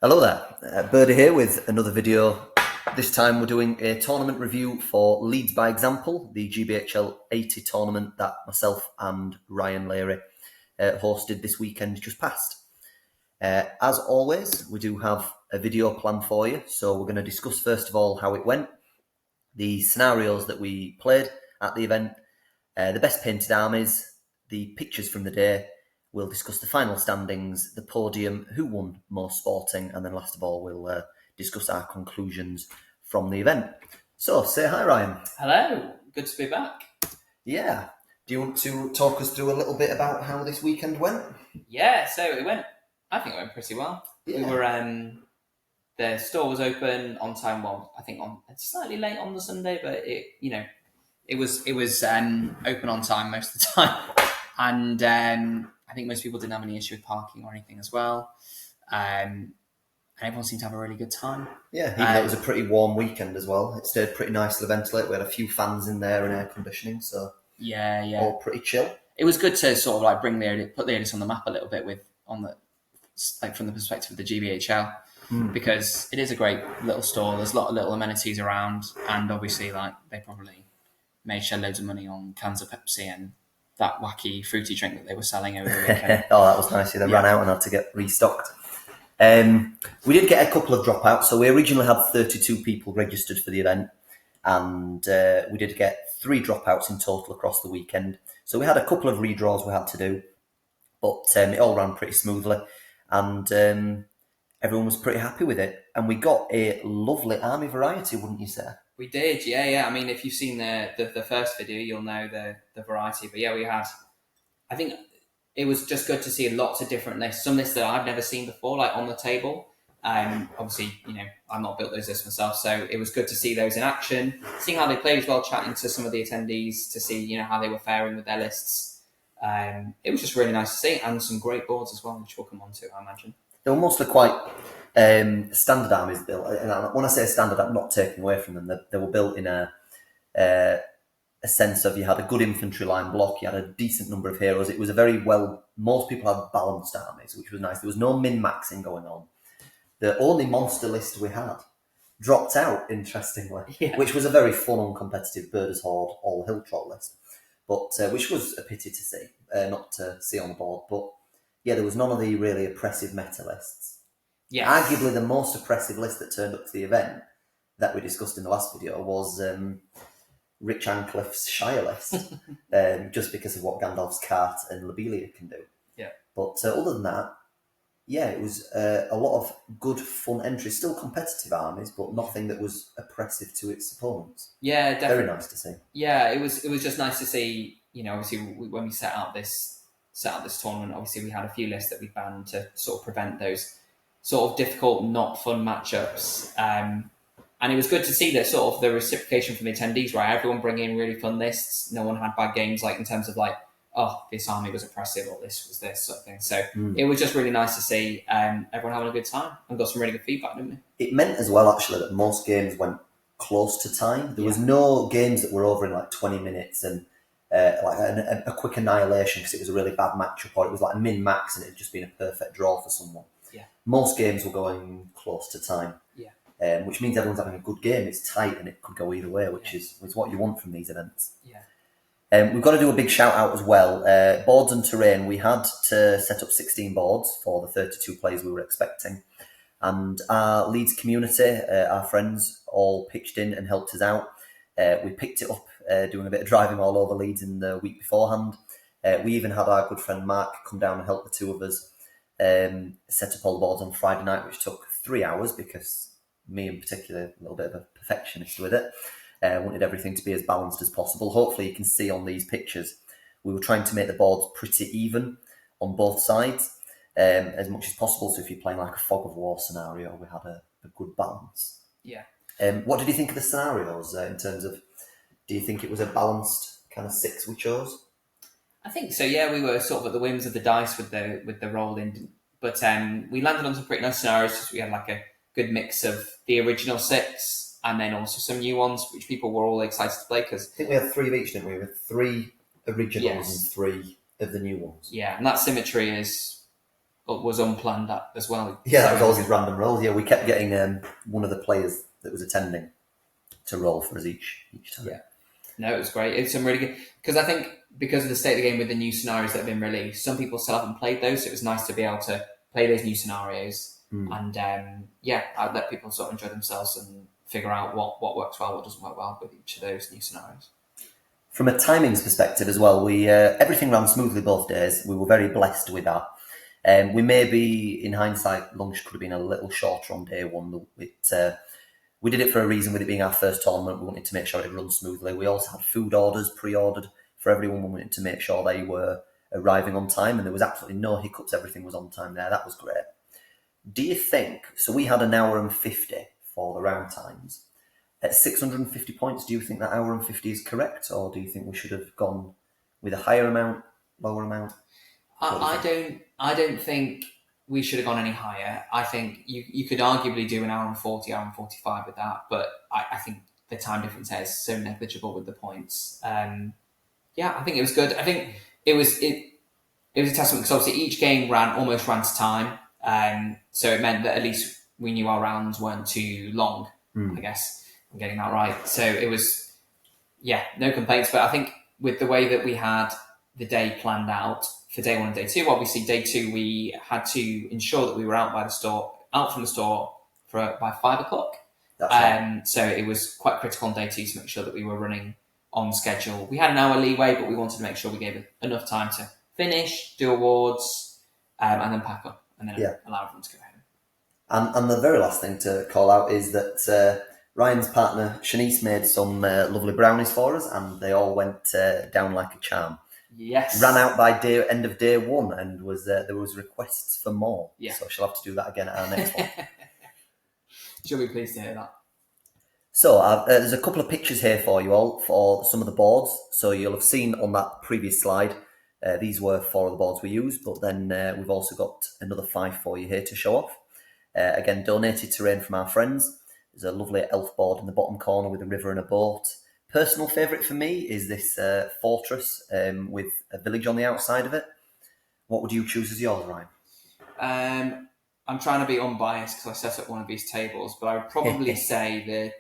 Hello there, Birdie here with another video. This time we're doing a tournament review for Leeds by Example, the GBHL 80 tournament that myself and Ryan Leary hosted this weekend just past. As always, we do have a video planned for you, so we're going to discuss first of all how it went, the scenarios that we played at the event, the best painted armies, the pictures from the day. We'll discuss the final standings, the podium, who won most sporting, and then last of all, we'll discuss our conclusions from the event. So, say hi, Ryan. Hello, good to be back. Yeah. Do you want to talk us through a little bit about how this weekend went? Yeah, so I think it went pretty well. Yeah. We were, the store was open on time, I think it's slightly late on the Sunday, but it was open on time most of the time. And I think most people didn't have any issue with parking or anything as well. And everyone seemed to have a really good time. Yeah, even though it was a pretty warm weekend as well. It stayed pretty nicely ventilated. We had a few fans in there and air conditioning, so yeah, all pretty chill. It was good to sort of like put the Odys on the map a little bit from the perspective of the GBHL, because it is a great little store. There's a lot of little amenities around, and obviously like they probably made shed loads of money on cans of Pepsi and that wacky fruity drink that they were selling over the weekend. Oh, that was nice. They ran out and had to get restocked. We did get a couple of dropouts. So we originally had 32 people registered for the event, and we did get 3 dropouts in total across the weekend. So we had a couple of redraws we had to do, but it all ran pretty smoothly, and everyone was pretty happy with it. And we got a lovely army variety, wouldn't you say? We did, yeah. I mean, if you've seen the first video, you'll know the variety. But yeah, we had. I think it was just good to see lots of different lists. Some lists that I've never seen before, like on the table. Obviously, I've not built those lists myself, so it was good to see those in action, seeing how they played as well, chatting to some of the attendees to see how they were faring with their lists. It was just really nice to see, and some great boards as well, which we'll come on to, I imagine. They were mostly quite standard armies built, and when I say standard, I'm not taking away from them. They were built in a sense of you had a good infantry line block, you had a decent number of heroes. It was most people had balanced armies, which was nice. There was no min-maxing going on. The only monster list we had dropped out, interestingly, which was a very fun, uncompetitive Birders Horde all-hill trot list, but which was a pity to see, not to see on the board. But yeah, there was none of the really oppressive meta lists. Yes. Arguably the most oppressive list that turned up to the event that we discussed in the last video was Rich Ancliffe's Shire list, just because of what Gandalf's Cart and Lobelia can do. Yeah. But other than that, yeah, it was a lot of good, fun entries. Still competitive armies, but nothing that was oppressive to its opponents. Yeah, definitely. Very nice to see. Yeah, it was just nice to see. Obviously, when we set out this tournament, obviously we had a few lists that we banned to sort of prevent those sort of difficult, not fun matchups. And it was good to see that sort of the reciprocation from the attendees, right? Everyone bringing in really fun lists. No one had bad games, like in terms of like, oh, this army was oppressive or this was this sort of thing. So it was just really nice to see everyone having a good time and got some really good feedback, didn't we? It meant as well, actually, that most games went close to time. There was no games that were over in like 20 minutes and like a quick annihilation because it was a really bad matchup, or it was like a min-max and it had just been a perfect draw for someone. Yeah. Most games were going close to time. Yeah. Which means everyone's having a good game. It's tight and it could go either way, which is what you want from these events. Yeah. We've got to do a big shout out as well. Boards and terrain. We had to set up 16 boards for the 32 players we were expecting. And our Leeds community, our friends, all pitched in and helped us out. We picked it up, doing a bit of driving all over Leeds in the week beforehand. We even had our good friend Mark come down and help the two of us set up all the boards on Friday night, which took 3 hours because me in particular, a little bit of a perfectionist with it. Wanted everything to be as balanced as possible. Hopefully you can see on these pictures, we were trying to make the boards pretty even on both sides as much as possible. So if you're playing like a fog of war scenario, we had a good balance. Yeah. What did you think of the scenarios in terms of, do you think it was a balanced kind of 6 we chose? I think so, yeah. We were sort of at the whims of the dice with the roll-in, but we landed on some pretty nice scenarios. We had like a good mix of the original 6 and then also some new ones, which people were all excited to play. Because I think we had 3 of each, didn't we? We had 3 originals and 3 of the new ones. Yeah, and that symmetry is was unplanned as well. Yeah, that was always his random rolls. Yeah, we kept getting one of the players that was attending to roll for us each time. Yeah. No, it was great. It's some really good, because I think because of the state of the game with the new scenarios that have been released, some people still haven't played those, so it was nice to be able to play those new scenarios and I'd let people sort of enjoy themselves and figure out what works well, what doesn't work well with each of those new scenarios. From a timings perspective as well, we everything ran smoothly both days. We were very blessed with that. We maybe, in hindsight, lunch could have been a little shorter on day one. We did it for a reason, with it being our first tournament. We wanted to make sure it run smoothly. We also had food orders pre-ordered for everyone. We wanted to make sure they were arriving on time, and there was absolutely no hiccups. Everything was on time there. That was great. Do you think, so we had an hour and 50 for the round times. At 650 points, do you think that hour and 50 is correct, or do you think we should have gone with a higher amount, lower amount? I don't think we should have gone any higher. I think you could arguably do an hour and 40, hour and 45 with that, but I think the time difference there is so negligible with the points. I think it was good. I think it was a testament, because obviously each game almost ran to time, so it meant that at least we knew our rounds weren't too long. I guess I'm getting that right. So it was, no complaints. But I think with the way that we had the day planned out for day one and day two, obviously day two we had to ensure that we were out from the store by 5 o'clock. That's right. So it was quite critical on day two to make sure that we were running on schedule. We had an hour leeway, but we wanted to make sure we gave it enough time to finish, do awards, and then pack up, and then allow everyone to go home. And the very last thing to call out is that Ryan's partner Shanice made some lovely brownies for us, and they all went down like a charm. Yes. Ran out by end of day one, and there was requests for more. Yeah. So she'll have to do that again at our next one. She'll be pleased to hear that. So there's a couple of pictures here for you all for some of the boards. So you'll have seen on that previous slide, these were 4 of the boards we used, but then we've also got another 5 for you here to show off. Again, donated terrain from our friends. There's a lovely elf board in the bottom corner with a river and a boat. Personal favourite for me is this fortress with a village on the outside of it. What would you choose as yours, Ryan? I'm trying to be unbiased because I set up one of these tables, but I would probably say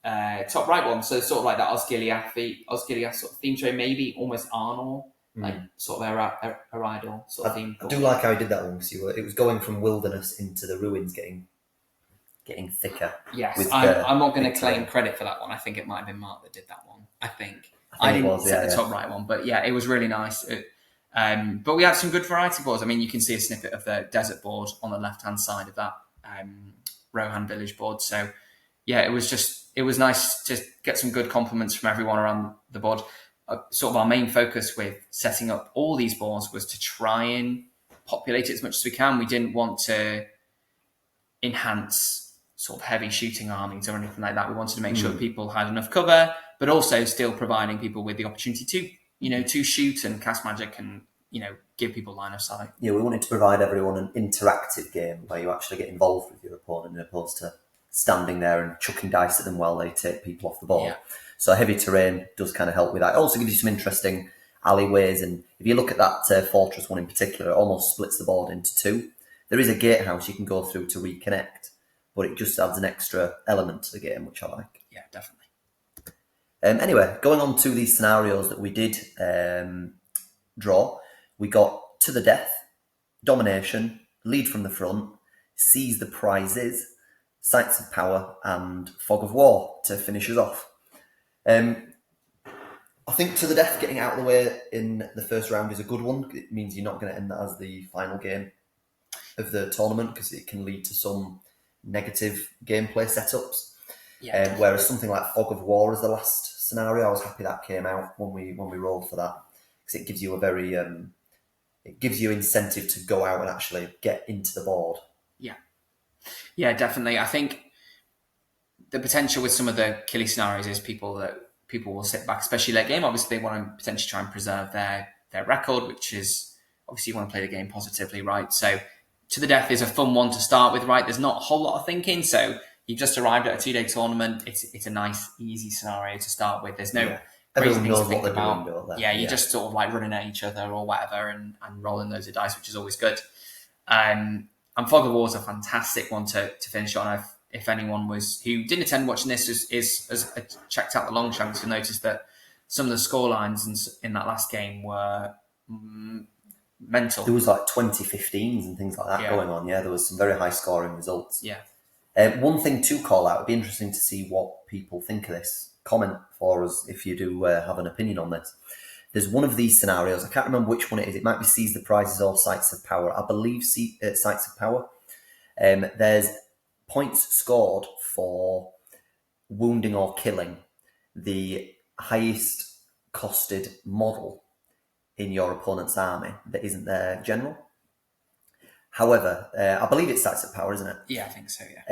the top right one. So sort of like that Osgiliath sort of theme train, maybe almost Arnor, like sort of Aridal sort of theme. I do like how you did that one, because it was going from wilderness into the ruins, getting thicker. Yes, I'm not going to claim credit for that one. I think it might have been Mark that did that one. I didn't set the top right one, but it was really nice. But we had some good variety boards. I mean, you can see a snippet of the desert board on the left-hand side of that Rohan village board. So, it was nice to get some good compliments from everyone around the board. Sort of our main focus with setting up all these boards was to try and populate it as much as we can. We didn't want to enhance sort of heavy shooting armies or anything like that. We wanted to make sure that people had enough cover, but also still providing people with the opportunity to shoot and cast magic and, give people line of sight. Yeah, we wanted to provide everyone an interactive game where you actually get involved with your opponent, as opposed to standing there and chucking dice at them while they take people off the board. Yeah. So heavy terrain does kind of help with that. It also gives you some interesting alleyways, and if you look at that fortress one in particular, it almost splits the board into 2. There is a gatehouse you can go through to reconnect, but it just adds an extra element to the game, which I like. Yeah, definitely. Anyway, going on to these scenarios that we did draw, we got To the Death, Domination, Lead from the Front, Seize the Prizes, Sights of Power, and Fog of War to finish us off. I think To the Death getting out of the way in the first round is a good one. It means you're not going to end that as the final game of the tournament, because it can lead to some negative gameplay setups. Yeah, whereas something like Fog of War as the last scenario, I was happy that came out when we rolled for that, because it gives you it gives you incentive to go out and actually get into the board. Yeah, definitely. I think the potential with some of the killy scenarios is people will sit back, especially late game. Obviously, they want to potentially try and preserve their record, which is obviously you want to play the game positively, right? So To the Death is a fun one to start with, right? There's not a whole lot of thinking, so you've just arrived at a 2-day tournament. It's a nice, easy scenario to start with. There's no crazy things to think about. You're just sort of like running at each other or whatever and rolling loads of dice, which is always good. And Fog of War is a fantastic one to finish on. If anyone who didn't attend watching this has checked out the long chunks, you'll notice that some of the score lines in that last game were mental. There was like 2015s and things like that going on. Yeah, there was some very high scoring results. Yeah. One thing to call out, it'd be interesting to see what people think of this. Comment for us if you do have an opinion on this. There's one of these scenarios. I can't remember which one it is. It might be Seize the Prizes or Sites of Power. I believe Sites of Power. There's points scored for wounding or killing the highest costed model in your opponent's army that isn't their general. However, I believe it's Sites of Power, isn't it? Yeah, I think so, yeah.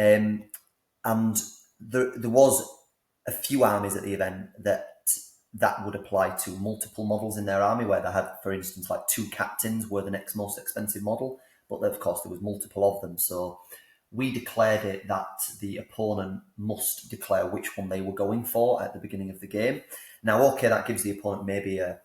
And there was a few armies at the event that would apply to multiple models in their army, where they had, for instance, like 2 captains were the next most expensive model, but of course there was multiple of them. So we declared it that the opponent must declare which one they were going for at the beginning of the game. Now, okay, that gives the opponent maybe an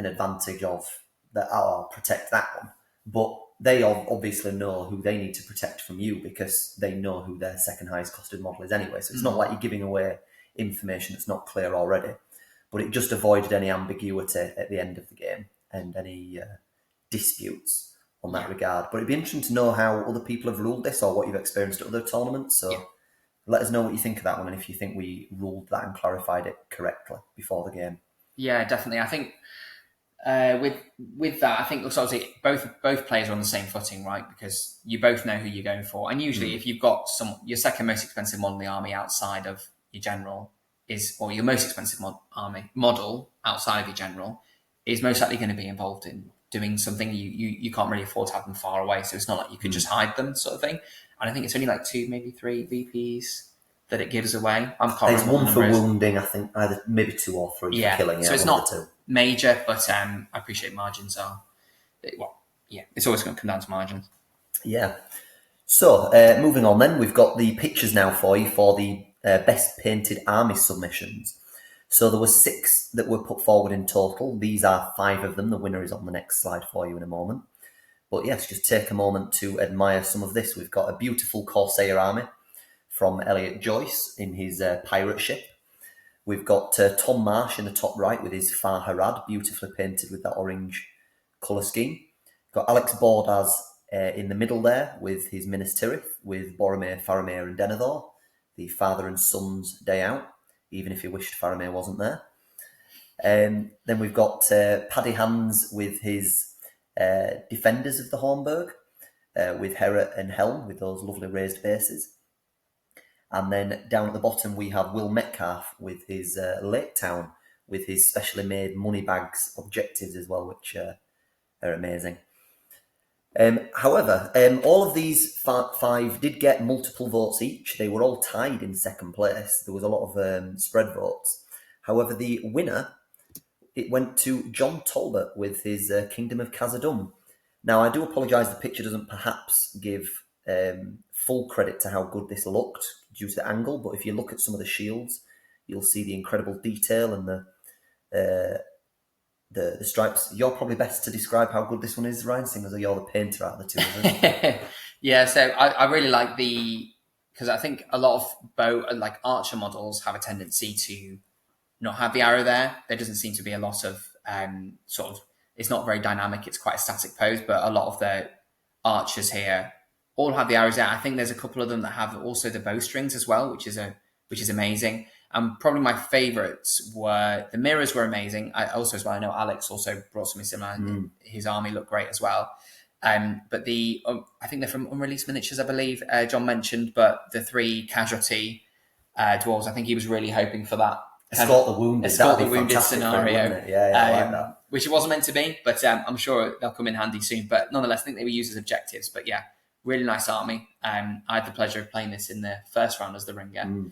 advantage of that, I'll protect that one, but they obviously know who they need to protect from you because they know who their second highest costed model is anyway. So it's not like you're giving away information that's not clear already. But it just avoided any ambiguity at the end of the game and any disputes on that regard. But it'd be interesting to know how other people have ruled this or what you've experienced at other tournaments. So let us know what you think of that one and if you think we ruled that and clarified it correctly before the game. Yeah, definitely. I think with that, I think obviously both players are on the same footing, right? Because you both know who you're going for. And usually if you've got your second most expensive model in the army outside of your general, or your most expensive model outside of your general is most likely going to be involved in doing something. You can't really afford to have them far away, so it's not like you could just hide them, sort of thing. And I think it's only like 2, maybe 3 VPs that it gives away. There's one for wounding, I think, either maybe 2 or 3 for killing. So it's not major, but I appreciate margins are. It's always going to come down to margins. Yeah. So moving on, then we've got the pictures now for you for the best painted army submissions. So there were 6 that were put forward in total. These are 5 of them. The winner is on the next slide for you in a moment. But yes, just take a moment to admire some of this. We've got a beautiful Corsair army from Elliot Joyce in his pirate ship. We've got Tom Marsh in the top right with his Far Harad, beautifully painted with that orange colour scheme. We've got Alex Bordaz in the middle there with his Minas Tirith, with Boromir, Faramir and Denethor, the father and son's day out, even if he wished Faramir wasn't there. Then we've got Paddy Hands with his Defenders of the Hornburg, with Hera and Helm, with those lovely raised bases. And then down at the bottom, we have Will Metcalf with his Lake Town, with his specially made money bags objectives as well, which are amazing. However, all of these 5 did get multiple votes each. They were all tied in second place. There was a lot of spread votes. However, the winner, it went to John Talbot with his Kingdom of Khazad-dûm. Now, I do apologise, the picture doesn't perhaps give full credit to how good this looked due to the angle, but if you look at some of the shields, you'll see the incredible detail and the stripes. You're probably best to describe how good this one is, Ryan, seeing as you're the painter out of the 2 of them. Yeah, so I really like because I think a lot of archer models have a tendency to not have the arrow there. There doesn't seem to be a lot of it's not very dynamic. It's quite a static pose, but a lot of the archers here all have the arrows there. I think there's a couple of them that have also the bowstrings as well, which is amazing. Probably my favourites were the mirrors were amazing. I know Alex also brought something similar. His army looked great as well. But I think they're from Unreleased Miniatures, I believe John mentioned. But the 3 casualty dwarves, I think he was really hoping for that. Escort the wounded scenario. I like that. Which it wasn't meant to be, but I'm sure they'll come in handy soon. But nonetheless, I think they were used as objectives. But yeah, really nice army. I had the pleasure of playing this in the first round as the ringer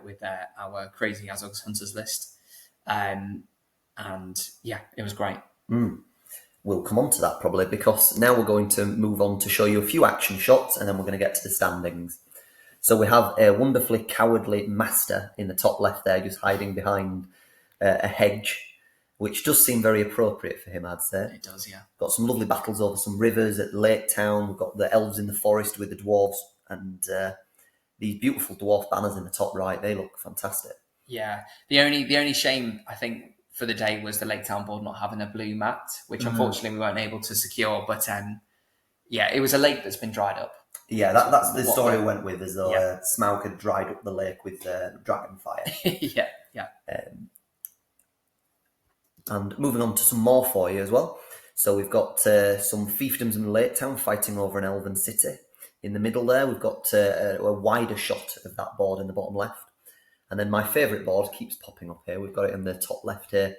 with our Crazy Azogs Hunters list. And yeah, it was great. We'll come on to that probably, because now we're going to move on to show you a few action shots and then we're going to get to the standings. So we have a wonderfully cowardly master in the top left there, just hiding behind a hedge which does seem very appropriate for him, I'd say. It does, yeah. Got some lovely battles over some rivers at Lake Town. We've got the elves in the forest with the dwarves, and these beautiful dwarf banners in the top right. They look fantastic. Yeah. The only shame, I think, for the day was the Lake Town board not having a blue mat, which unfortunately we weren't able to secure. But yeah, it was a lake that's been dried up. Yeah, that's the story we went with, as though Smaug had dried up the lake with dragon fire. Yeah. And moving on to some more for you as well. So we've got some fiefdoms in Lake Town fighting over an elven city. In the middle there, we've got a wider shot of that board in the bottom left. And then my favourite board keeps popping up here. We've got it in the top left here.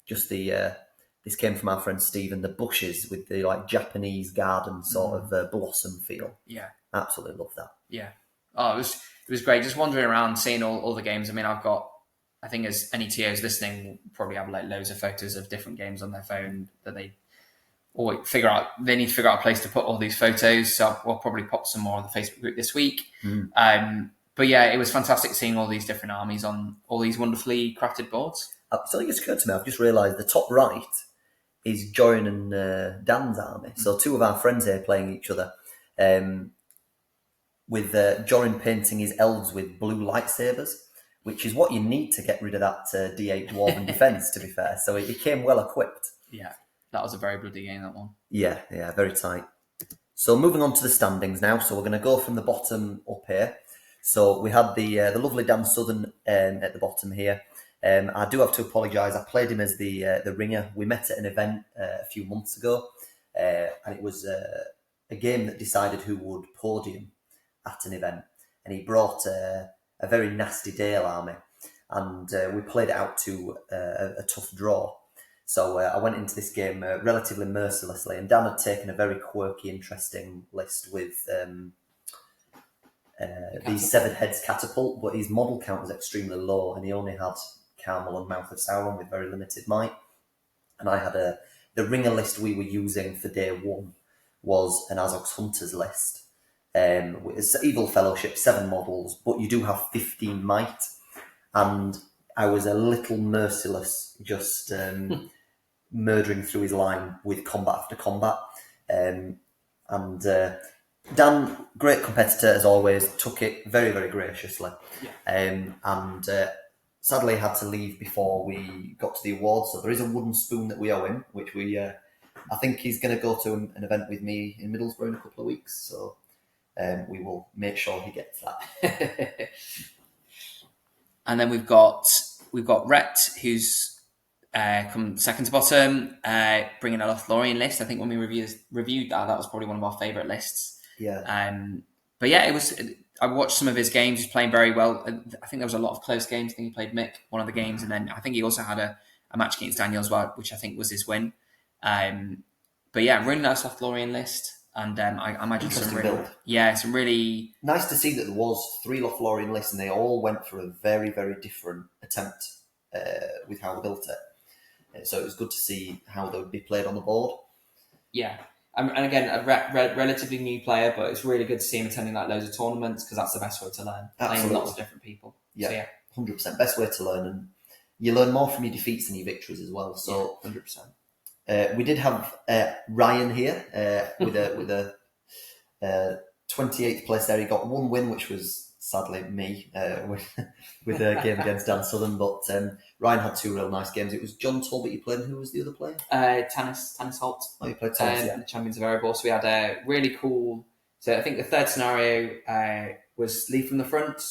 Just this came from our friend Stephen, the bushes with the like Japanese garden sort of blossom feel. Yeah. Absolutely love that. Yeah. Oh, it was great. Just wandering around, seeing all the games. I mean, I think as any TOs listening will probably have like loads of photos of different games on their phone that they always they need to figure out a place to put all these photos. So we'll probably pop some more on the Facebook group this week. But yeah, it was fantastic seeing all these different armies on all these wonderfully crafted boards. Something just occurred to me. I've just realised the top right is Jorin and Dan's army. So two of our friends here playing each other. With Jorin painting his elves with blue lightsabers, which is what you need to get rid of that D8 Dwarven defence, to be fair. So it came well equipped. Yeah, that was a very bloody game, that one. Yeah, very tight. So moving on to the standings now. So we're going to go from the bottom up here. So we had the lovely Dan Southern at the bottom here. I do have to apologise. I played him as the ringer. We met at an event a few months ago, and it was a game that decided who would podium at an event. And he brought a very nasty Dale army, and we played it out to a tough draw. So I went into this game relatively mercilessly, and Dan had taken a very quirky, interesting list with the Severed Heads catapult, but his model count was extremely low, and he only had Carmel and Mouth of Sauron with very limited might. And I had the ringer list we were using for day one was an Azog's Hunters list. It's Evil Fellowship, 7 models, but you do have 15 might. And I was a little merciless, just murdering through his line with combat after combat. Dan, great competitor as always, took it very, very graciously. Yeah. Sadly had to leave before we got to the awards. So there is a wooden spoon that we owe him, which I think he's going to go to an event with me in Middlesbrough in a couple of weeks. So we will make sure he gets that. And then we've got Rhett, who's come second to bottom, bringing a Lothlorien list. I think when we reviewed that was probably one of our favourite lists. Yeah. But yeah, it was. I watched some of his games. He's playing very well. I think there was a lot of close games. I think he played Mick one of the games, and then I think he also had a match against Daniel as well, which I think was his win. But yeah, really nice Lothlorien list, and I imagine some really nice to see that there was 3 Lothlorien lists, and they all went for a very, very different attempt with how they built it. So it was good to see how they would be played on the board. Yeah. And again, a relatively new player, but it's really good to see him attending like loads of tournaments, because that's the best way to learn. Playing lots of different people. Yeah, so, yeah, 100%. Best way to learn, and you learn more from your defeats than your victories as well. So, 100%. We did have Ryan here with a 28th place there. He got 1 win, which was sadly me with a game against Dan Southern. But Ryan had 2 real nice games. It was John Talbot you played, and who was the other player? Tannis Holt. Oh, you played Tannis, yeah. The Champions of Erebor. So we had a really cool. So I think the third scenario was Lead from the Front,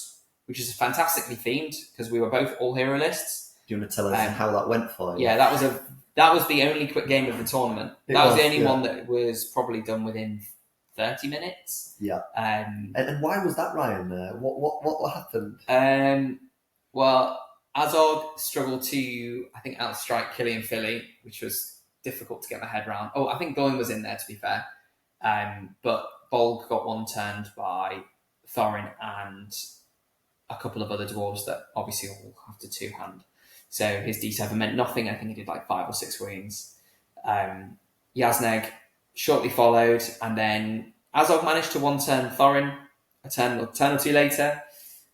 which is fantastically themed because we were both all hero lists. Do you want to tell us how that went for you? Yeah, that was the only quick game of the tournament. That was the only one that was probably done within 30 minutes. Yeah. And why was that, Ryan? What happened? Well, Azog struggled to, I think, outstrike Killian Philly, which was difficult to get my head around. Oh, I think Golan was in there, to be fair. But Bolg got one turned by Thorin and a couple of other dwarves that obviously all have to 2-hand. So his D7 meant nothing. I think he did like 5 or 6 wounds. Yazneg shortly followed, and then Azog managed to 1-turn Thorin a turn or 2 later.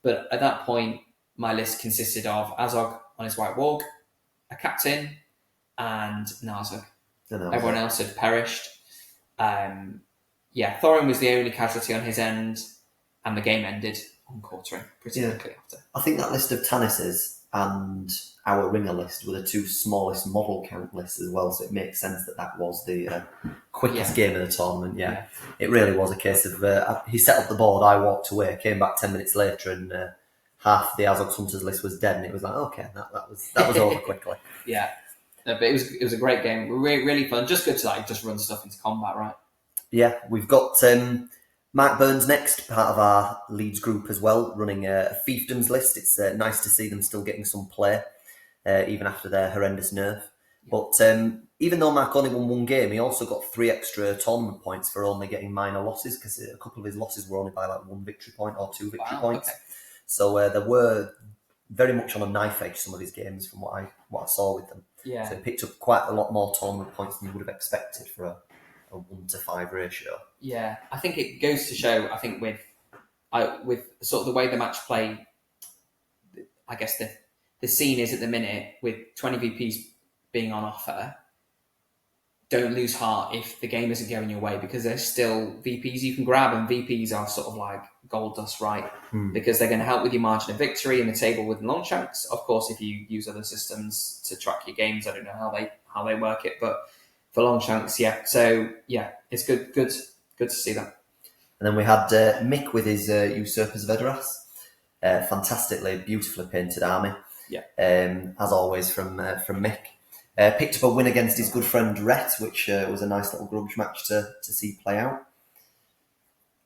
But at that point, my list consisted of Azog on his White Warg, a captain, and Narza. No, Everyone else had perished. Thorin was the only casualty on his end, and the game ended on quartering pretty quickly after. I think that list of Tannis's and our ringer list were the two smallest model count lists as well, so it makes sense that was the quickest game of the tournament. Yeah, it really was a case of he set up the board, I walked away, came back 10 minutes later, and half the Azog Hunters list was dead, and it was like, okay, that was over quickly. Yeah, no, but it was a great game, really fun, just good to just run stuff into combat, right? Yeah, we've got Mark Burns next, part of our Leeds group as well, running a fiefdoms list. It's nice to see them still getting some play, even after their horrendous nerf. Yeah. But even though Mark only won one game, he also got 3 extra tournament points for only getting minor losses, because a couple of his losses were only by 1 victory point or 2 victory points. Okay. So there were very much on a knife edge some of his games from what I saw with them. Yeah. So he picked up quite a lot more tournament points than you would have expected for a 1-to-5 ratio. Yeah, I think it goes to show, I think with sort of the way the match play, I guess the scene is at the minute, with 20 VPs being on offer, don't lose heart if the game isn't going your way, because there's still VPs you can grab, and VPs are sort of like gold dust, right? Because they're going to help with your margin of victory in the table with Longshanks. Of course, if you use other systems to track your games, I don't know how they work it, but for Longshanks, yeah. So yeah, it's good to see that. And then we had Mick with his Usurpers of Edoras. Fantastically, beautifully painted army. Yeah. As always from Mick. Picked up a win against his good friend Rhett, which was a nice little grudge match to see play out.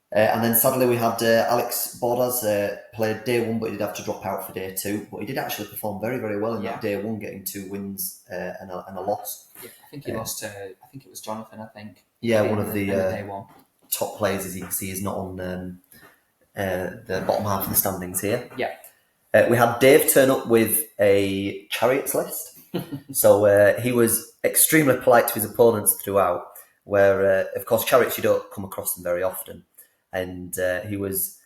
And then sadly we had Alex Bordas played day 1, but he did have to drop out for day 2. But he did actually perform very, very well in that day 1, getting 2 wins and a loss. Yeah, I think he lost to, I think it was Jonathan, I think. Yeah, one of the day 1 top players, as you can see, is not on the bottom half of the standings here. Yeah. We had Dave turn up with a Chariots list. So he was extremely polite to his opponents throughout, where, of course, Chariots, you don't come across them very often. And he was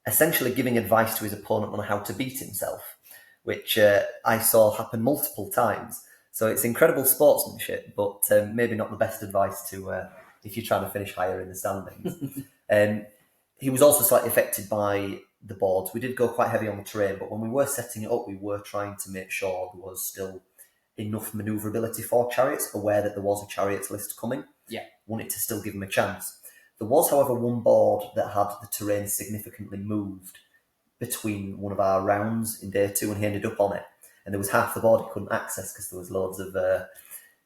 essentially giving advice to his opponent on how to beat himself, which I saw happen multiple times. So it's incredible sportsmanship, but maybe not the best advice to if you're trying to finish higher in the standings. He was also slightly affected by the boards. We did go quite heavy on the terrain, but when we were setting it up, we were trying to make sure there was still enough manoeuvrability for Chariots, aware that there was a Chariots list coming. Yeah. Wanted to still give him a chance. There was, however, one board that had the terrain significantly moved between one of our rounds in day 2, and he ended up on it. And there was half the board he couldn't access because there was loads of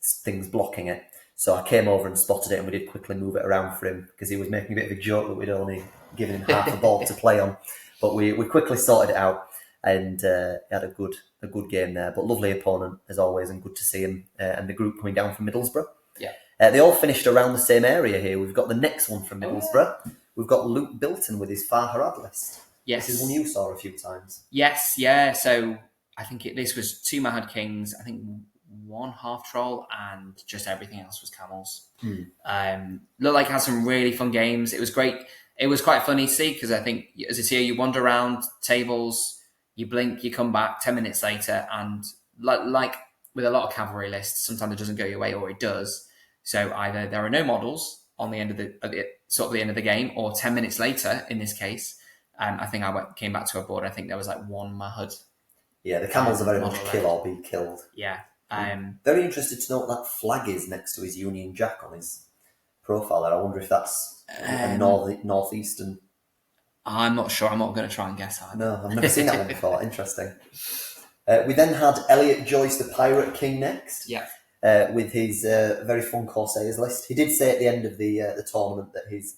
things blocking it. So I came over and spotted it, and we did quickly move it around for him, because he was making a bit of a joke that we'd only given him half a board to play on. But we quickly sorted it out, and had a good game there. But lovely opponent, as always, and good to see him and the group coming down from Middlesbrough. Yeah. They all finished around the same area here. We've got the next one from Middlesbrough. We've got Luke Bilton with his Far Harad list. Yes. This is one you saw a few times. Yes, yeah. So I think this was 2 Mahad Kings, I think 1 half troll, and just everything else was camels. Looked like it had some really fun games. It was great. It was quite funny to see, because I think as a tier, you wander around tables, you blink, you come back 10 minutes later, and like with a lot of cavalry lists, sometimes it doesn't go your way, or it does. So either there are no models on the end of the end of the game, or 10 minutes later, in this case, I think came back to a board. I think there was 1 Mahud. Yeah, the camels are very much kill or be killed. Yeah. Very interested to know what that flag is next to his Union Jack on his profile there. I wonder if that's a northeastern. I'm not sure. I'm not going to try and guess either. No, I've never seen that one before. Interesting. We then had Elliot Joyce, the Pirate King, next. Yeah. With his very fun Corsairs list. He did say at the end of the tournament that his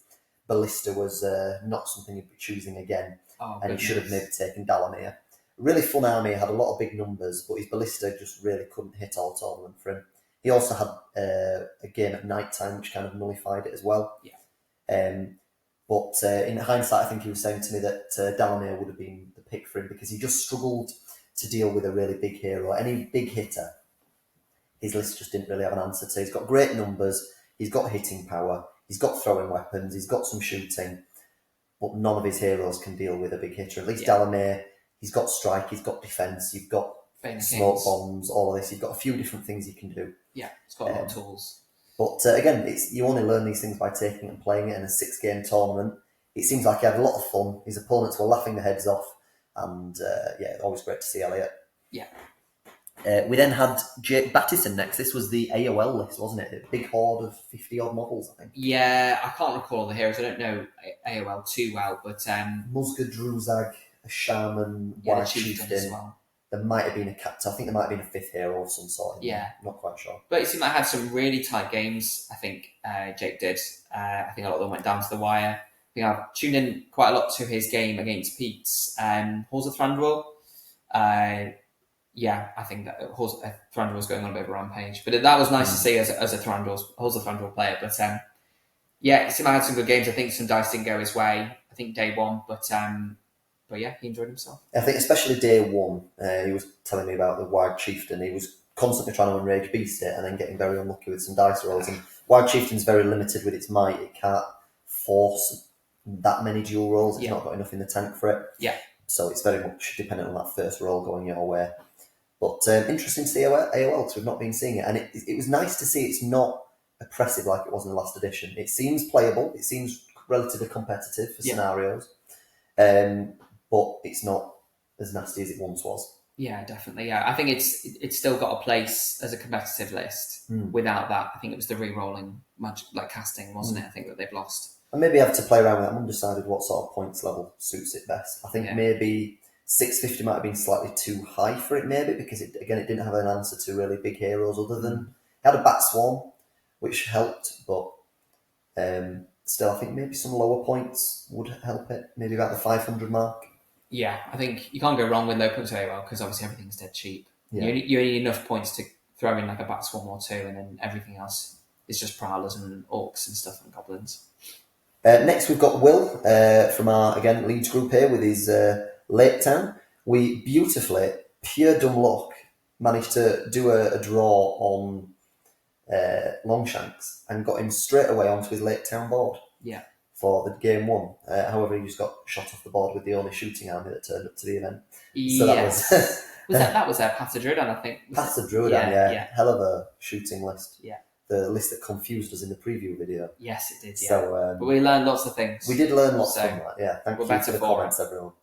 Ballista was not something he'd be choosing again, and he should have maybe taken Dalamir. Really fun army, had a lot of big numbers, but his Ballista just really couldn't hit all tournament for him. He also had a game at night time, which kind of nullified it as well. Yeah. But in hindsight, I think he was saying to me that Dalamir would have been the pick for him, because he just struggled to deal with a really big hero. Any big hitter, his list just didn't really have an answer to. He's got great numbers, he's got hitting power, he's got throwing weapons, he's got some shooting, but none of his heroes can deal with a big hitter. At least Dalamir, he's got strike, he's got defence, you've got smoke bombs, all of this. You've got a few different things you can do. Yeah, it's got a lot of tools. But again, you only learn these things by taking it and playing it in a 6-game tournament. It seems like he had a lot of fun. His opponents were laughing their heads off. And always great to see Elliot. Yeah. We then had Jake Battison next. This was the AOL list, wasn't it? A big horde of 50-odd models, I think. Yeah, I can't recall the heroes. I don't know AOL too well, but... Musga Druzag, a Shaman, White Chieftain as well. There might have been a captain. I think there might have been a 5th hero of some sort. Yeah. Not quite sure. But it seemed like I had some really tight games, I think Jake did. I think a lot of them went down to the wire. I think I've tuned in quite a lot to his game against Pete's Halls of Thranduil. I think that Thranduil was going on a bit of a rampage. But that was nice to see as a Halls of Thranduil player. But it seemed like I had some good games. I think some dice didn't go his way, I think day one. But yeah, he enjoyed himself. I think especially day one, he was telling me about the Wild Chieftain. He was constantly trying to Enrage Beast it and then getting very unlucky with some dice rolls. And Wild Chieftain's very limited with its might. It can't force that many dual rolls. It's not got enough in the tank for it. Yeah. So it's very much dependent on that first roll going your way. But interesting to see AOL, because we've not been seeing it. And it was nice to see it's not oppressive like it was in the last edition. It seems playable. It seems relatively competitive for scenarios. But it's not as nasty as it once was. Yeah, definitely. Yeah, I think it's still got a place as a competitive list. Without that, I think it was the re-rolling magic, like casting, wasn't it? I think that they've lost. And maybe I have to play around with it. I'm undecided what sort of points level suits it best. I think maybe 650 might have been slightly too high for it, maybe, because it didn't have an answer to really big heroes other than... It had a Bat Swarm, which helped, but still, I think maybe some lower points would help it. Maybe about the 500 mark. Yeah, I think you can't go wrong with low points very well, because obviously everything's dead cheap. Yeah. You only need enough points to throw in like a Bat Swarm or two, and then everything else is just Prowlers and Orcs and stuff and Goblins. Next, we've got Will from our, again, Leeds group here with his Lake Town. We beautifully, pure dumb luck, managed to do a draw on Longshanks and got him straight away onto his Lake Town board. Yeah. For the game one. However, he just got shot off the board with the only shooting army that turned up to the event. So that was... that was Path Druidan, I think. Path Druidan, yeah. Hell of a shooting list. Yeah. The list that confused us in the preview video. Yes, it did, yeah. So, but we learned lots of things. We did learn lots from that, yeah. Thank you for the comments, everyone.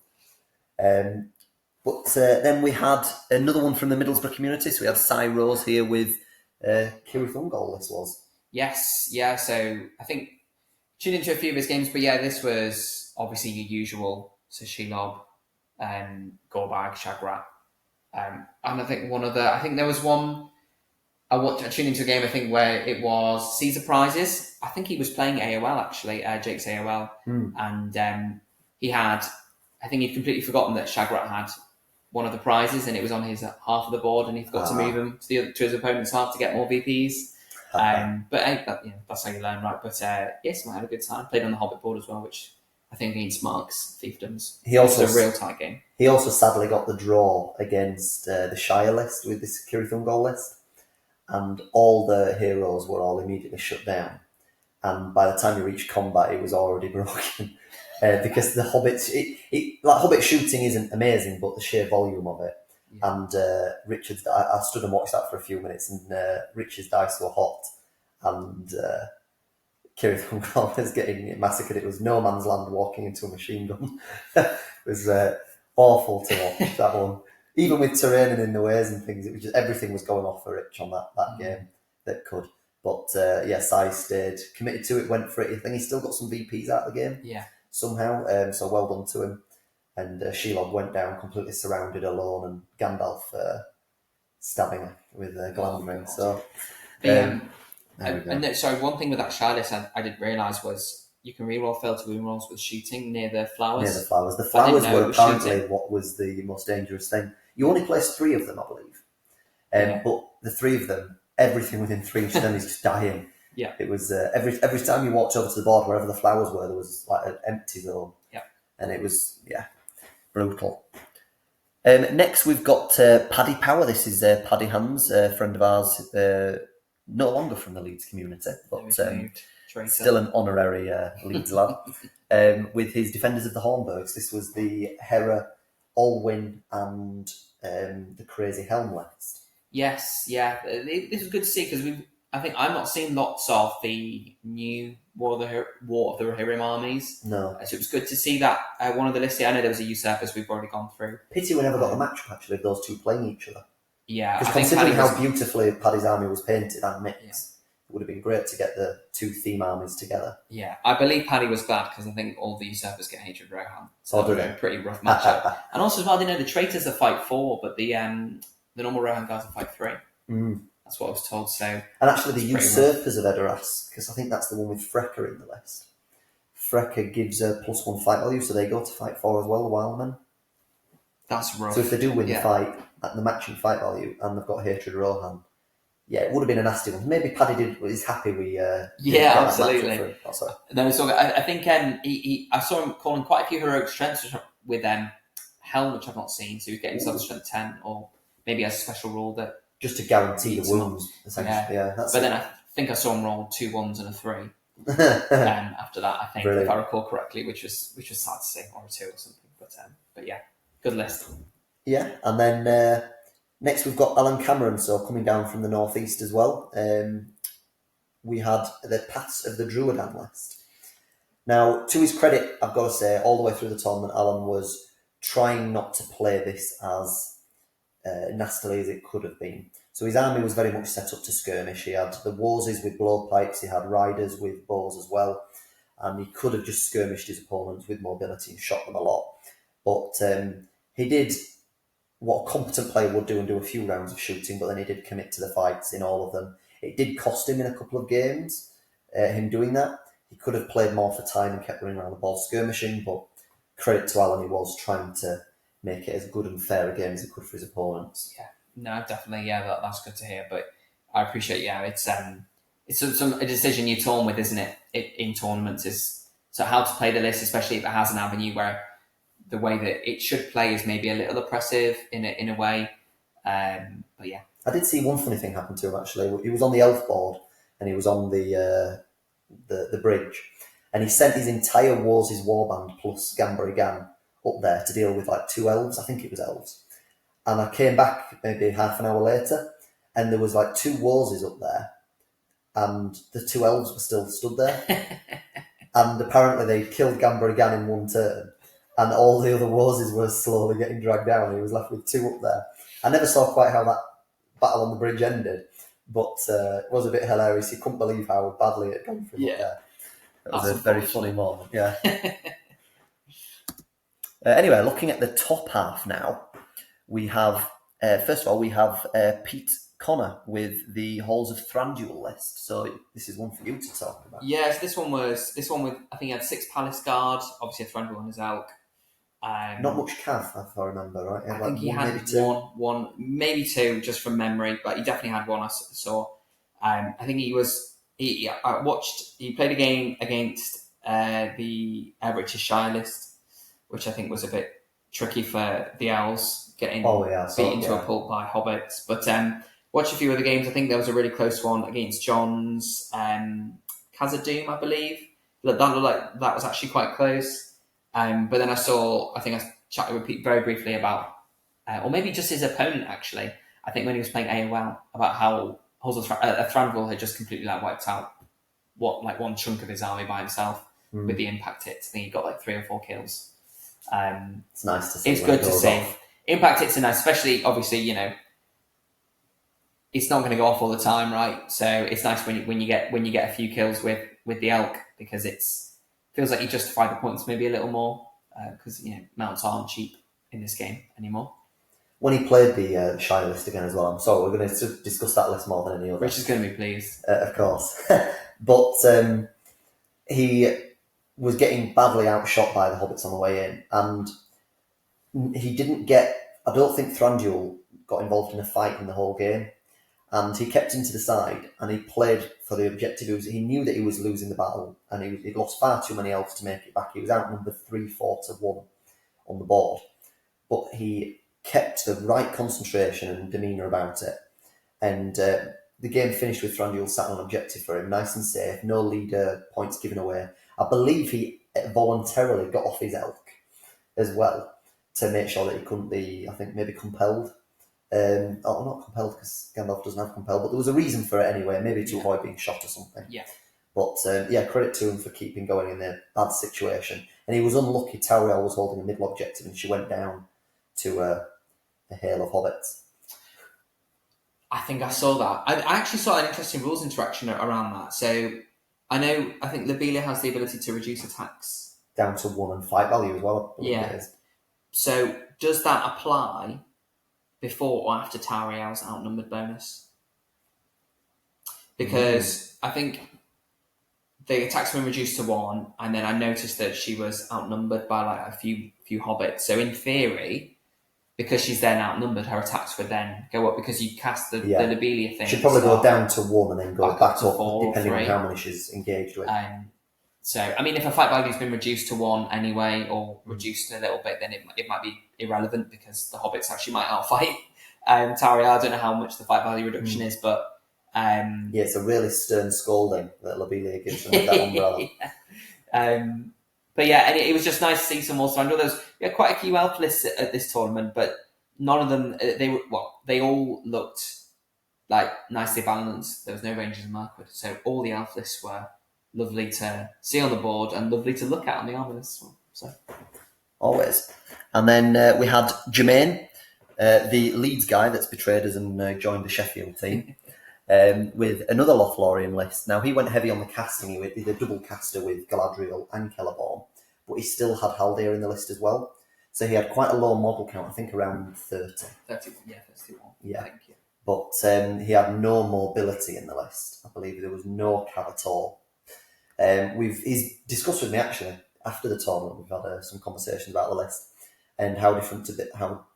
But then we had another one from the Middlesbrough community. So we had Cy Rose here with Kiri Thungol, this was. Yes, yeah. So I think tuned into a few of his games, but yeah, this was obviously your usual. So Shelob, Gorbag, Shagrat. And I think there was one, I tuned into a game, I think, where it was Caesar Prizes. I think he was playing AOL, actually, Jake's AOL. And he had, I think he'd completely forgotten that Shagrat had one of the prizes and it was on his half of the board and he forgot to move him to his opponent's half to get more VPs. But that's how you learn, right? But yes, I had a good time. Played on the Hobbit board as well, which I think means Mark's Fiefdoms. It was a real tight game. He also sadly got the draw against the Shire list with this Kiri Thungol list, and all the heroes were all immediately shut down. And by the time you reached combat, it was already broken because the Hobbits, like Hobbit shooting isn't amazing, but the sheer volume of it. Yeah. And Richard's, I stood and watched that for a few minutes, and Richard's dice were hot, and Kiri Thungol was getting massacred. It was no man's land walking into a machine gun. It was awful to watch that one. Even with terrain and in the ways and things, it was just everything was going off for Rich on that game that could. But Cy stayed committed to it, went for it. I think he's still got some VPs out of the game. Yeah. Somehow, so well done to him. And Shelob went down completely surrounded alone, and Gandalf stabbing her with a Glamdring. So, sorry, one thing with that Shire list I didn't realise was you can reroll fail to wound rolls with shooting near the flowers. Near the flowers. The flowers were apparently what was the most dangerous thing. You only placed 3 of them, I believe. But the 3 of them, everything within 3 inches of them is just dying. Yeah. It was every time you walked over to the board, wherever the flowers were, there was like an empty zone. Yeah. And it was, brutal. Next, we've got Paddy Power. This is Paddy Hands, a friend of ours, no longer from the Leeds community, but still an honorary Leeds lad, with his Defenders of the Hornburgs. This was the Hera all win and the crazy helm list. Yes, yeah. This was good to see because I think I've not seen lots of the new War of the Rohirrim armies. No. So it was good to see that one of the lists. I know there was a usurpers we've already gone through. Pity we never got a match actually of those two playing each other. Yeah, because considering how beautifully Paddy's army was painted and mixed, it would have been great to get the two theme armies together. Yeah, I believe Paddy was glad because I think all the usurpers get hatred Rohan. So that was a pretty rough matchup. And also as well, they know the traitors are fight 4, but the normal Rohan guys are fight 3. That's what I was told. So, and actually, the usurpers of Edoras, because I think that's the one with Freka in the list. Freka gives a +1 fight value, so they go to fight 4 as well. The Wildmen. That's rough. So if they do win the fight at the matching fight value, and they've got hatred Rohan, it would have been a nasty one. Maybe Paddy is happy we. Absolutely. No, so I think I saw him calling quite a few heroic strengths with Helm, which I've not seen. So he's getting himself a strength 10, or maybe as a special rule that just to guarantee the wounds. Essentially, but then I think I saw him roll 2 1s and a 3. After that, I think, if I recall correctly, which was sad to see, or a 2 or something. But yeah, good list. Yeah, and then next we've got Alan Cameron, so coming down from the northeast as well. We had the Paths of the Druidan list. Now, to his credit, I've got to say, all the way through the tournament, Alan was trying not to play this as nastily as it could have been. So his army was very much set up to skirmish. He had the Warses with blowpipes, he had riders with bows as well, and he could have just skirmished his opponents with mobility and shot them a lot. But he did what a competent player would do and do a few rounds of shooting, but then he did commit to the fights in all of them. It did cost him in a couple of games, him doing that. He could have played more for time and kept running around the ball skirmishing, but credit to Alan, he was trying to make it as good and fair a game as he could for his opponents. Yeah, no, definitely, that's good to hear. But I appreciate, it's a decision you're torn with, isn't it? In tournaments is so how to play the list, especially if it has an avenue where the way that it should play is maybe a little oppressive in a way. But yeah, I did see one funny thing happen to him actually. He was on the elf board and he was on the bridge, and he sent his entire Warses warband plus Gambari Gan up there to deal with like 2 elves. I think it was elves. And I came back maybe half an hour later, and there was like 2 Warses up there, and the 2 elves were still stood there. And apparently they killed Gambari Gan in one turn, and all the other Warses were slowly getting dragged down. He was left with 2 up there. I never saw quite how that battle on the bridge ended, but it was a bit hilarious. He couldn't believe how badly it had gone for him up there. It was a very funny moment, yeah. Anyway, looking at the top half now, we have, first of all, we have Pete Connor with the Halls of Thranduil list. So this is one for you to talk about. Yes, this one with, I think he had 6 Palace Guard, obviously a Thranduil on his elk. Not much cav, if I remember right. I think he had one, maybe 2, just from memory, but he definitely had 1 I saw. I think he played a game against the British Shire list, which I think was a bit tricky for the Owls, getting beaten to a pulp by hobbits. But watched a few other games. I think there was a really close one against John's Khazad-dûm, I believe. That looked like that was actually quite close. But then I chatted with Pete very briefly about, or maybe just his opponent actually. I think when he was playing AOL, about how Thranduil had just completely wiped out one chunk of his army by himself with the impact hits. I think he got like 3 or 4 kills. It's nice to see. It's good to see. Impact hits are nice, especially obviously it's not going to go off all the time, right? So it's nice when you get a few kills with the elk, because feels like you justify the points maybe a little more, because mounts aren't cheap in this game anymore. When he played the Shire list again as well, I'm sorry, we're going to discuss that list more than any other. Rich is going to be pleased, of course. But he was getting badly outshot by the hobbits on the way in, and he didn't get. I don't think Thranduil got involved in a fight in the whole game, and he kept him to the side and he played for the objective. He knew that he was losing the battle, and he'd lost far too many elves to make it back. He was outnumbered 3-4-1 on the board, but he kept the right concentration and demeanour about it, and the game finished with Thranduil sat on objective for him, nice and safe, no leader points given away. I believe he voluntarily got off his elk as well to make sure that he couldn't be, I think, maybe compelled. Not compelled because Gandalf doesn't have compelled, but there was a reason for it anyway, maybe to avoid being shot or something. Yeah. But credit to him for keeping going in a bad situation. And he was unlucky. Tauriel was holding a middle objective and she went down to a hail of hobbits. I think I saw that. I actually saw an interesting rules interaction around that. So I think Lobelia has the ability to reduce attacks down to 1 and fight value as well. Yeah. So does that apply before or after Tauriel's outnumbered bonus? Because I think the attacks were reduced to 1, and then I noticed that she was outnumbered by like a few hobbits. So in theory, because she's then outnumbered, her attacks would then go up because you cast the Lobelia thing. She'd probably go down to 1 and then go back up 4, depending 3. on how many she's engaged with. So, I mean, if a fight value's been reduced to 1 anyway, or reduced a little bit, then it might be irrelevant because the hobbits actually might outfight Tauriel. I don't know how much the fight value reduction is, but... it's a really stern scolding that Lobelia gives them with that umbrella. But yeah, and it was just nice to see some more surrender. There was quite a few elf lists at this tournament, but none of them, they all looked like nicely balanced. There was no Rangers and Mirkwood, so all the elf lists were lovely to see on the board and lovely to look at on the army list as well. So. Always. And then we had Jermaine, the Leeds guy that's betrayed us and joined the Sheffield team, with another Lothlorien list. Now, he went heavy on the casting. He did a double caster with Galadriel and Celeborn, but he still had Haldir in the list as well. So he had quite a low model count, I think around 30. 31, yeah. I think, yeah. But he had no mobility in the list. I believe there was no cav at all. He's discussed with me actually after the tournament. We've had some conversations about the list and how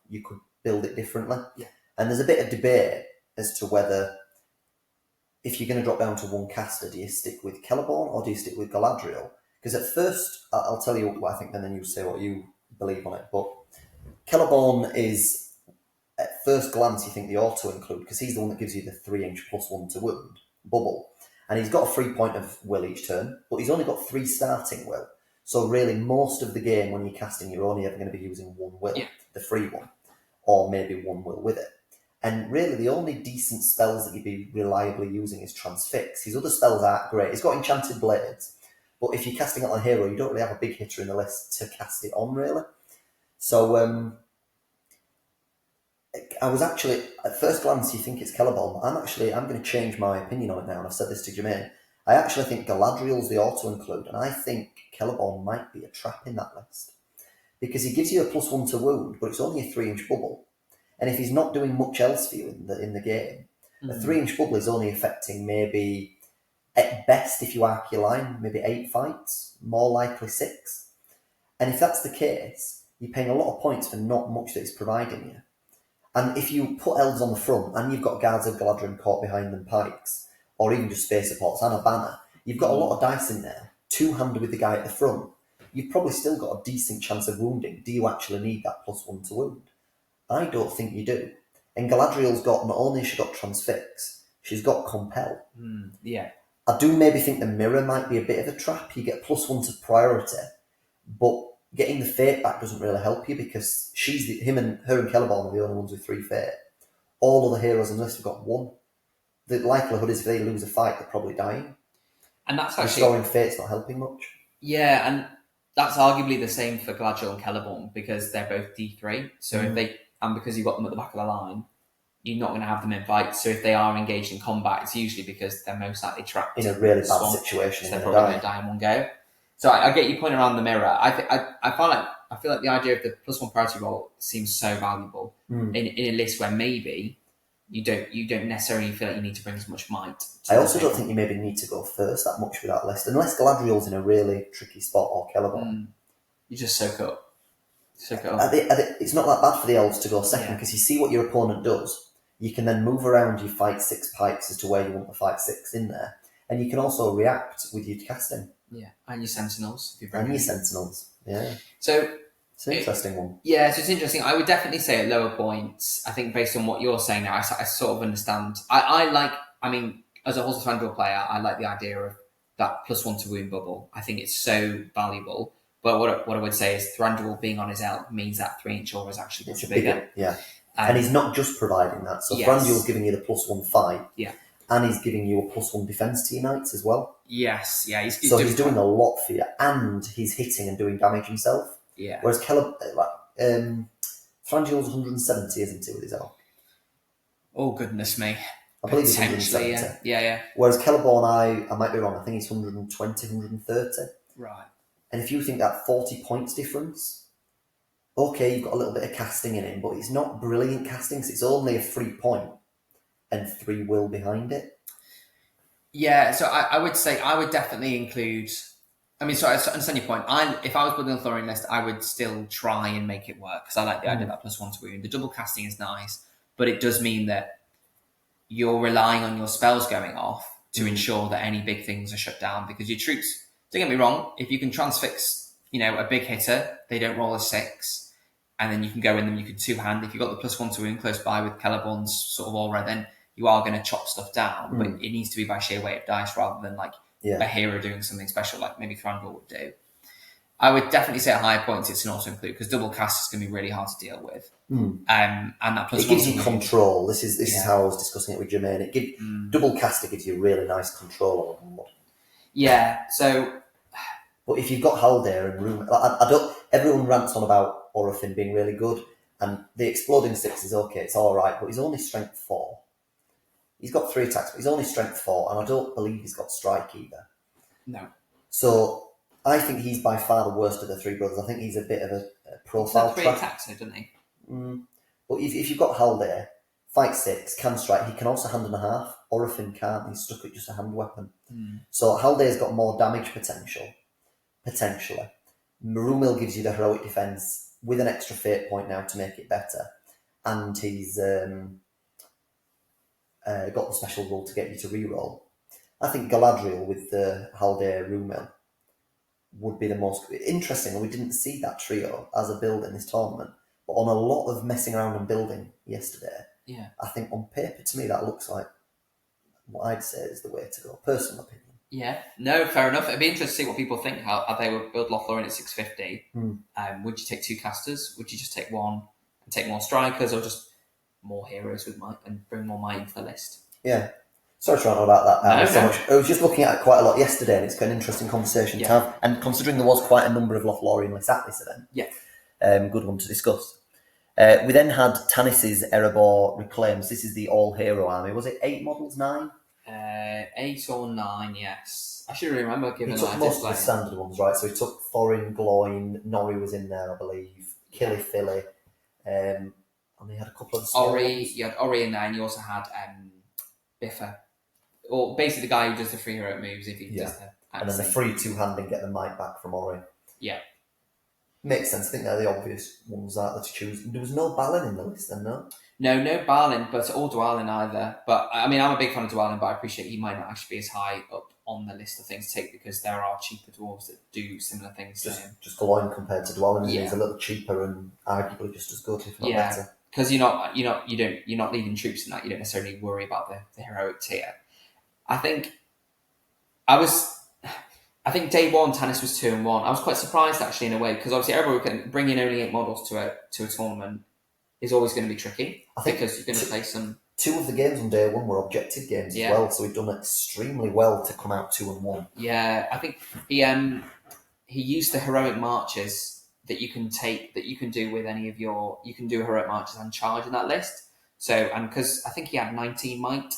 you could build it differently. Yeah. And there's a bit of debate as to whether, if you're going to drop down to 1 caster, do you stick with Celeborn or do you stick with Galadriel? Because at first, I'll tell you what I think, and then you say what you believe on it. But Celeborn is, at first glance, you think the auto include, because he's the one that gives you the 3-inch +1 to wound bubble. And he's got a 3 point of will each turn, but he's only got 3 starting will. So really, most of the game when you're casting, you're only ever going to be using 1 will, the free one, or maybe 1 will with it. And really, the only decent spells that you'd be reliably using is Transfix. His other spells aren't great. He's got Enchanted Blades, but if you're casting it on a hero, you don't really have a big hitter in the list to cast it on, really. So I was actually, at first glance, you think it's Celeborn, but I'm going to change my opinion on it now, and I've said this to Jermaine. I actually think Galadriel's the auto-include, and I think Celeborn might be a trap in that list. Because he gives you a +1 to wound, but it's only a 3-inch bubble. And if he's not doing much else for you in the game, a 3-inch bubble is only affecting maybe, at best, if you arc your line, maybe 8 fights, more likely 6. And if that's the case, you're paying a lot of points for not much that he's providing you. And if you put elves on the front and you've got guards of Galadriel caught behind them pikes, or even just space supports and a banner, you've got a lot of dice in there, 2-handed with the guy at the front. You've probably still got a decent chance of wounding. Do you actually need that +1 to wound? I don't think you do. And Galadriel's got, not only has she got Transfix, she's got Compel. I do maybe think the Mirror might be a bit of a trap. You get +1 to priority, but getting the Fate back doesn't really help you because her and Celeborn are the only ones with 3 Fate. All other heroes on the list have got 1. The likelihood is if they lose a fight, they're probably dying. And that's actually... Restoring Fate's not helping much. Yeah, and that's arguably the same for Galadriel and Celeborn because they're both D3. So if they... And because you've got them at the back of the line, you're not going to have them in fights. So if they are engaged in combat, it's usually because they're most likely trapped in a really bad situation. So they're probably going to die in one go. So I get your point around the Mirror. I feel like the idea of the +1 priority roll seems so valuable in a list where maybe you don't necessarily feel like you need to bring as much might. I also don't think you maybe need to go first that much with that list, unless Galadriel's in a really tricky spot or Celeborn. You just soak up. It's not that bad for the elves to go second because you see what your opponent does. You can then move around your fight 6 pikes as to where you want the fight 6 in there, and you can also react with your casting. Yeah, and your sentinels. Yeah. So it's an interesting one. Yeah, so it's interesting. I would definitely say at lower points. I think based on what you're saying now, I sort of understand. I mean, as a Horses Fanduel player, I like the idea of that +1 to wound bubble. I think it's so valuable. But what I would say is Thranduil being on his elk means that 3-inch aura is actually much bigger. Yeah. And he's not just providing that. So Thranduil's giving you the +1 fight. Yeah. And he's giving you a +1 defense to your knights as well. Yes, yeah. He's doing a lot for you, and he's hitting and doing damage himself. Yeah. Whereas Thranduil's 170, isn't he, with his elk? Oh, goodness me. I believe he's 170. Yeah. Whereas Celeborn, I might be wrong, I think he's 120, 130. Right. And if you think that 40 points difference, okay, you've got a little bit of casting in him, but it's not brilliant casting, because it's only a 3 point and 3 will behind it. Yeah, so I would say I would definitely include... I mean, sorry, I understand your point. If I was building a Thorian list, I would still try and make it work, because I like the idea of that +1 to wound. The double casting is nice, but it does mean that you're relying on your spells going off to ensure that any big things are shut down, because your troops, don't get me wrong, if you can transfix, a big hitter, they don't roll a 6, and then you can go in them, you can two-hand. If you've got the +1 to wound close by with Celeborn's sort of aura, then you are going to chop stuff down, but it needs to be by sheer weight of dice rather than like a hero doing something special like maybe Thranduil would do. I would definitely say at higher points it's an auto include, because double cast is going to be really hard to deal with. And that +1 it gives you control. This is how I was discussing it with Jermaine. Double caster gives you really nice control on the board. Yeah, so... But if you've got Haldir and Room... Everyone rants on about Orothin being really good, and the Exploding 6 is okay, it's alright, but he's only strength 4. He's got 3 attacks, but he's only strength 4, and I don't believe he's got strike either. No. So I think he's by far the worst of the 3 brothers. I think he's a bit of a profile trap. 3 attacks, though, doesn't he? But if you've got Haldir, fight 6, can strike, he can also hand and a half. Orothin can't, he's stuck with just a hand weapon. So Haldir's got more damage potentially. Marumil gives you the heroic defense with an extra fate point now to make it better. And he's got the special rule to get you to reroll. I think Galadriel with the Haldir Rumil would be the most interesting. We didn't see that trio as a build in this tournament, but on a lot of messing around and building yesterday, I think on paper to me that looks like what I'd say is the way to go. Personal opinion. Yeah, no, fair enough. It'd be interesting to see what people think, how they would build Lothlorien at 650. Would you take 2 casters? Would you just take 1 and take more strikers, or just more heroes with might and bring more might into the list? Yeah. Sorry to rant on about that so much. I was just looking at it quite a lot yesterday, and it's an interesting conversation to have. And considering there was quite a number of Lothlorien lists at this event, good one to discuss. We then had Tanis's Erebor Reclaims. This is the all-hero army. Was it 8 models, 9? 8 or 9, yes. I should remember giving that. He took most of the standard ones, right? So he took Thorin, Gloin, Nori was in there, I believe, Killy, and he had a couple of Ori. You had Ori in there, and you also had Biffa, or basically the guy who does the free heroic moves if he does the and then the free two-hand and get the might back from Ori. Yeah. Makes sense. I think they're the obvious ones to choose. There was no Balin in the list then, no? No Balin, or Dwalin either. But I mean, I'm a big fan of Dwalin, but I appreciate he might not actually be as high up on the list of things to take, because there are cheaper dwarves that do similar things to him. Just Gloin compared to Dwalin, he's a little cheaper and arguably just as good, if not better. Because you're not leading troops in that. You don't necessarily worry about the heroic tier. I think day 1 Tanis was 2 and 1. I was quite surprised actually in a way, because obviously everyone can bring in only 8 models to a tournament is always going to be tricky. I think because you're going to play some. 2 of the games on day 1 were objective games as well, so he'd done extremely well to come out 2 and 1. Yeah, I think he used the heroic marches that you can take, that you can do with any of your. You can do heroic marches and charge in that list. So, and because I think he had 19 might.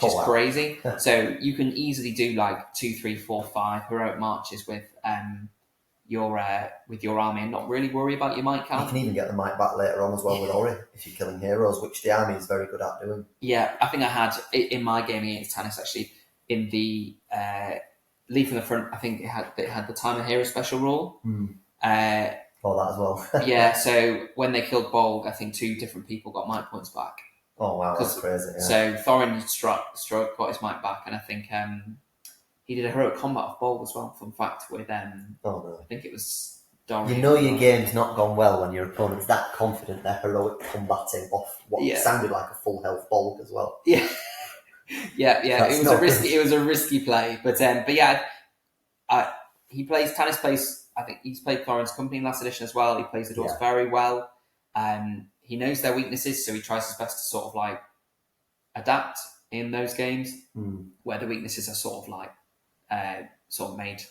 Which is crazy. So you can easily do like 2, 3, 4, 5 heroic marches with your army and not really worry about your might count. You can even get the might back later on as well with Ori if you're killing heroes, which the army is very good at doing. Yeah, I think I had in my game against Tanis actually in the lead from the front. I think it had the time of hero special rule. That as well. Yeah, so when they killed Bolg, I think 2 different people got might points back. Oh wow, that's crazy. Yeah. So Thorin stroke got his might back, and I think he did a heroic combat of Bolg as well. Fun fact with I think it was Dorian. You know your game's not gone well when your opponent's that confident they're heroic combating off what sounded like a full health Bolg as well. Yeah. It was a risky play, but Tanis plays I think he's played Florence Company in last edition as well. He plays the Dwarves Yeah. very well. He knows their weaknesses, so he tries his best to sort of like adapt in those games where the weaknesses are sort of like sort of made.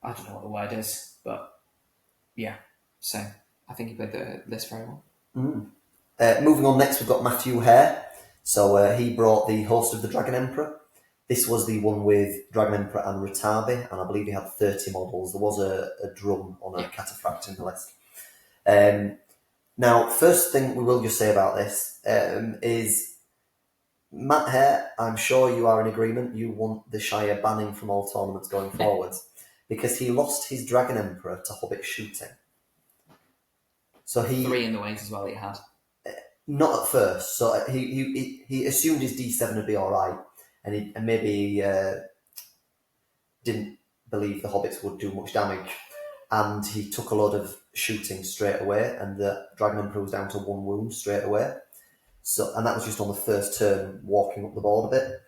I don't know what the word is, but yeah. So I think he played the list very well. Moving on next, we've got Matthew Hare. So he brought the Host of the Dragon Emperor. This was the one with Dragon Emperor and Ratabi, and I believe he had 30 models. There was a drum on a cataphract in the list. Now, first thing we will just say about this is Matt Hare, I'm sure you are in agreement, you want the Shire banning from all tournaments going forwards, because he lost his Dragon Emperor to Hobbit shooting. So he 3 in the ways as well he had. Not at first. So he assumed his D7 would be all right, and maybe didn't believe the Hobbits would do much damage, and he took a lot of shooting straight away, and the Dragon Emperor was down to 1 wound straight away. So, and that was just on the first turn, walking up the board a bit,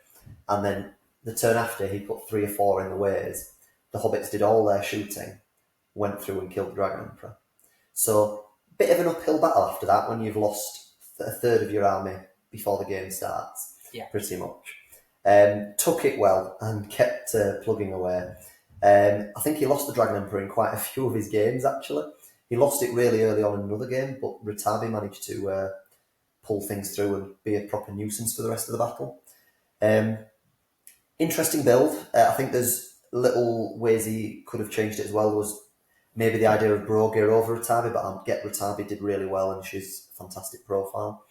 and then the turn after he put 3 or 4 in the ways. The Hobbits did all their shooting, went through and killed the Dragon Emperor. So, bit of an uphill battle after that when you've lost a third of your army before the game starts, pretty much. Took it well and kept plugging away. I think he lost the Dragon Emperor in quite a few of his games, actually. He lost it really early on in another game, but Ratabi managed to pull things through and be a proper nuisance for the rest of the battle. Interesting build. I think there's little ways he could have changed it as well. There was maybe the idea of Brogir over Ratabi, but I get Ratabi did really well and she's a fantastic profile.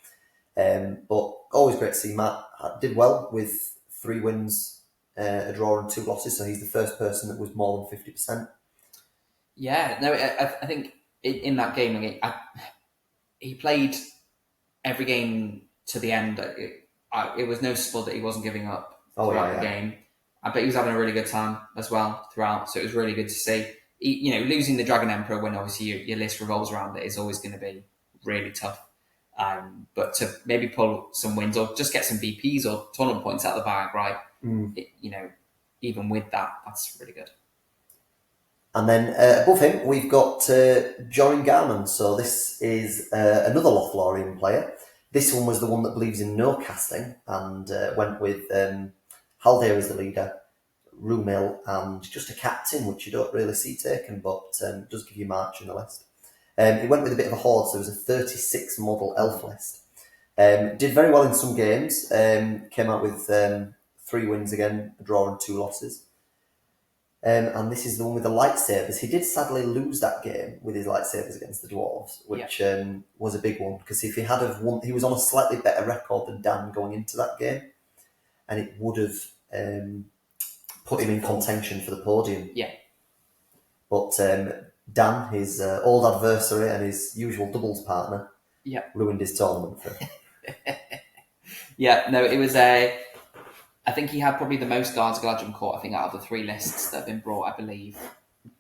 But always great to see Matt did well with 3 wins, a draw and 2 losses, so he's the first person that was more than 50%. Yeah, no, I think in that game, he played every game to the end. It was noticeable that he wasn't giving up throughout the game. I bet he was having a really good time as well throughout, so it was really good to see. Losing the Dragon Emperor when obviously your list revolves around it is always going to be really tough. But to maybe pull some wins or just get some VPs or tournament points out of the bag, right? Even with that, that's really good. And then above him, we've got Jorin Garman. So this is another Lothlorien player. This one was the one that believes in no casting and went with Haldir as the leader, Rumil, and just a captain, which you don't really see taken, but does give you March in the list. He went with a bit of a horde, so it was a 36 model elf list. Did very well in some games, came out with 3 wins again, a draw and 2 losses. And this is the one with the lightsabers. He did sadly lose that game with his lightsabers against the dwarves, which was a big one, because if he had have won, he was on a slightly better record than Dan going into that game, and it would have put him in contention for the podium. Yeah. But Dan, his old adversary and his usual doubles partner, ruined his tournament for him. It was I think he had probably the most guards Galadrim Court, I think, out of the 3 lists that have been brought, I believe.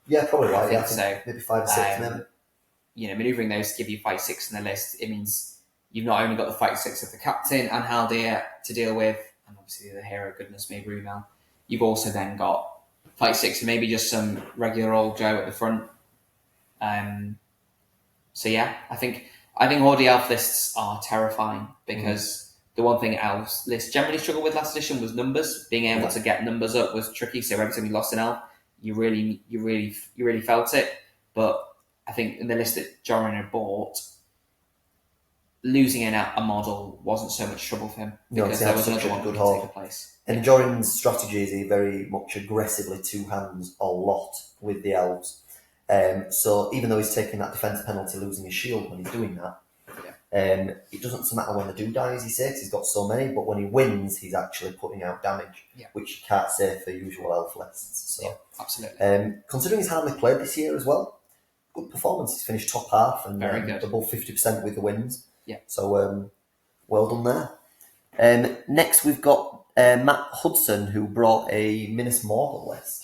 Yeah, probably right. I think so. Maybe 5 or 6, maybe. Manoeuvring those to give you fight 6 in the list, it means you've not only got the fight 6 of the captain and Haldir to deal with, and obviously the hero, goodness me, Rumel. You've also then got fight 6 and maybe just some regular old Joe at the front. I think Horde Elf lists are terrifying because the one thing Elves lists generally struggled with last edition was numbers. Being able to get numbers up was tricky. So every time you lost an Elf, you really felt it. But I think in the list that Jorin had bought, losing a model wasn't so much trouble for him because there was another one that could take a place. And Jorin's strategy is he very much aggressively 2 hands a lot with the elves. So even though he's taking that defense penalty, losing his shield when he's doing that, it doesn't matter when the do dies, he says, he's got so many, but when he wins, he's actually putting out damage, which you can't say for usual elf lists. So, absolutely. Considering he's hardly played this year as well, good performance. He's finished top half and very good. Above 50% with the wins. Yeah. So well done there. Next, we've got Matt Hudson, who brought a Minas Morgul list.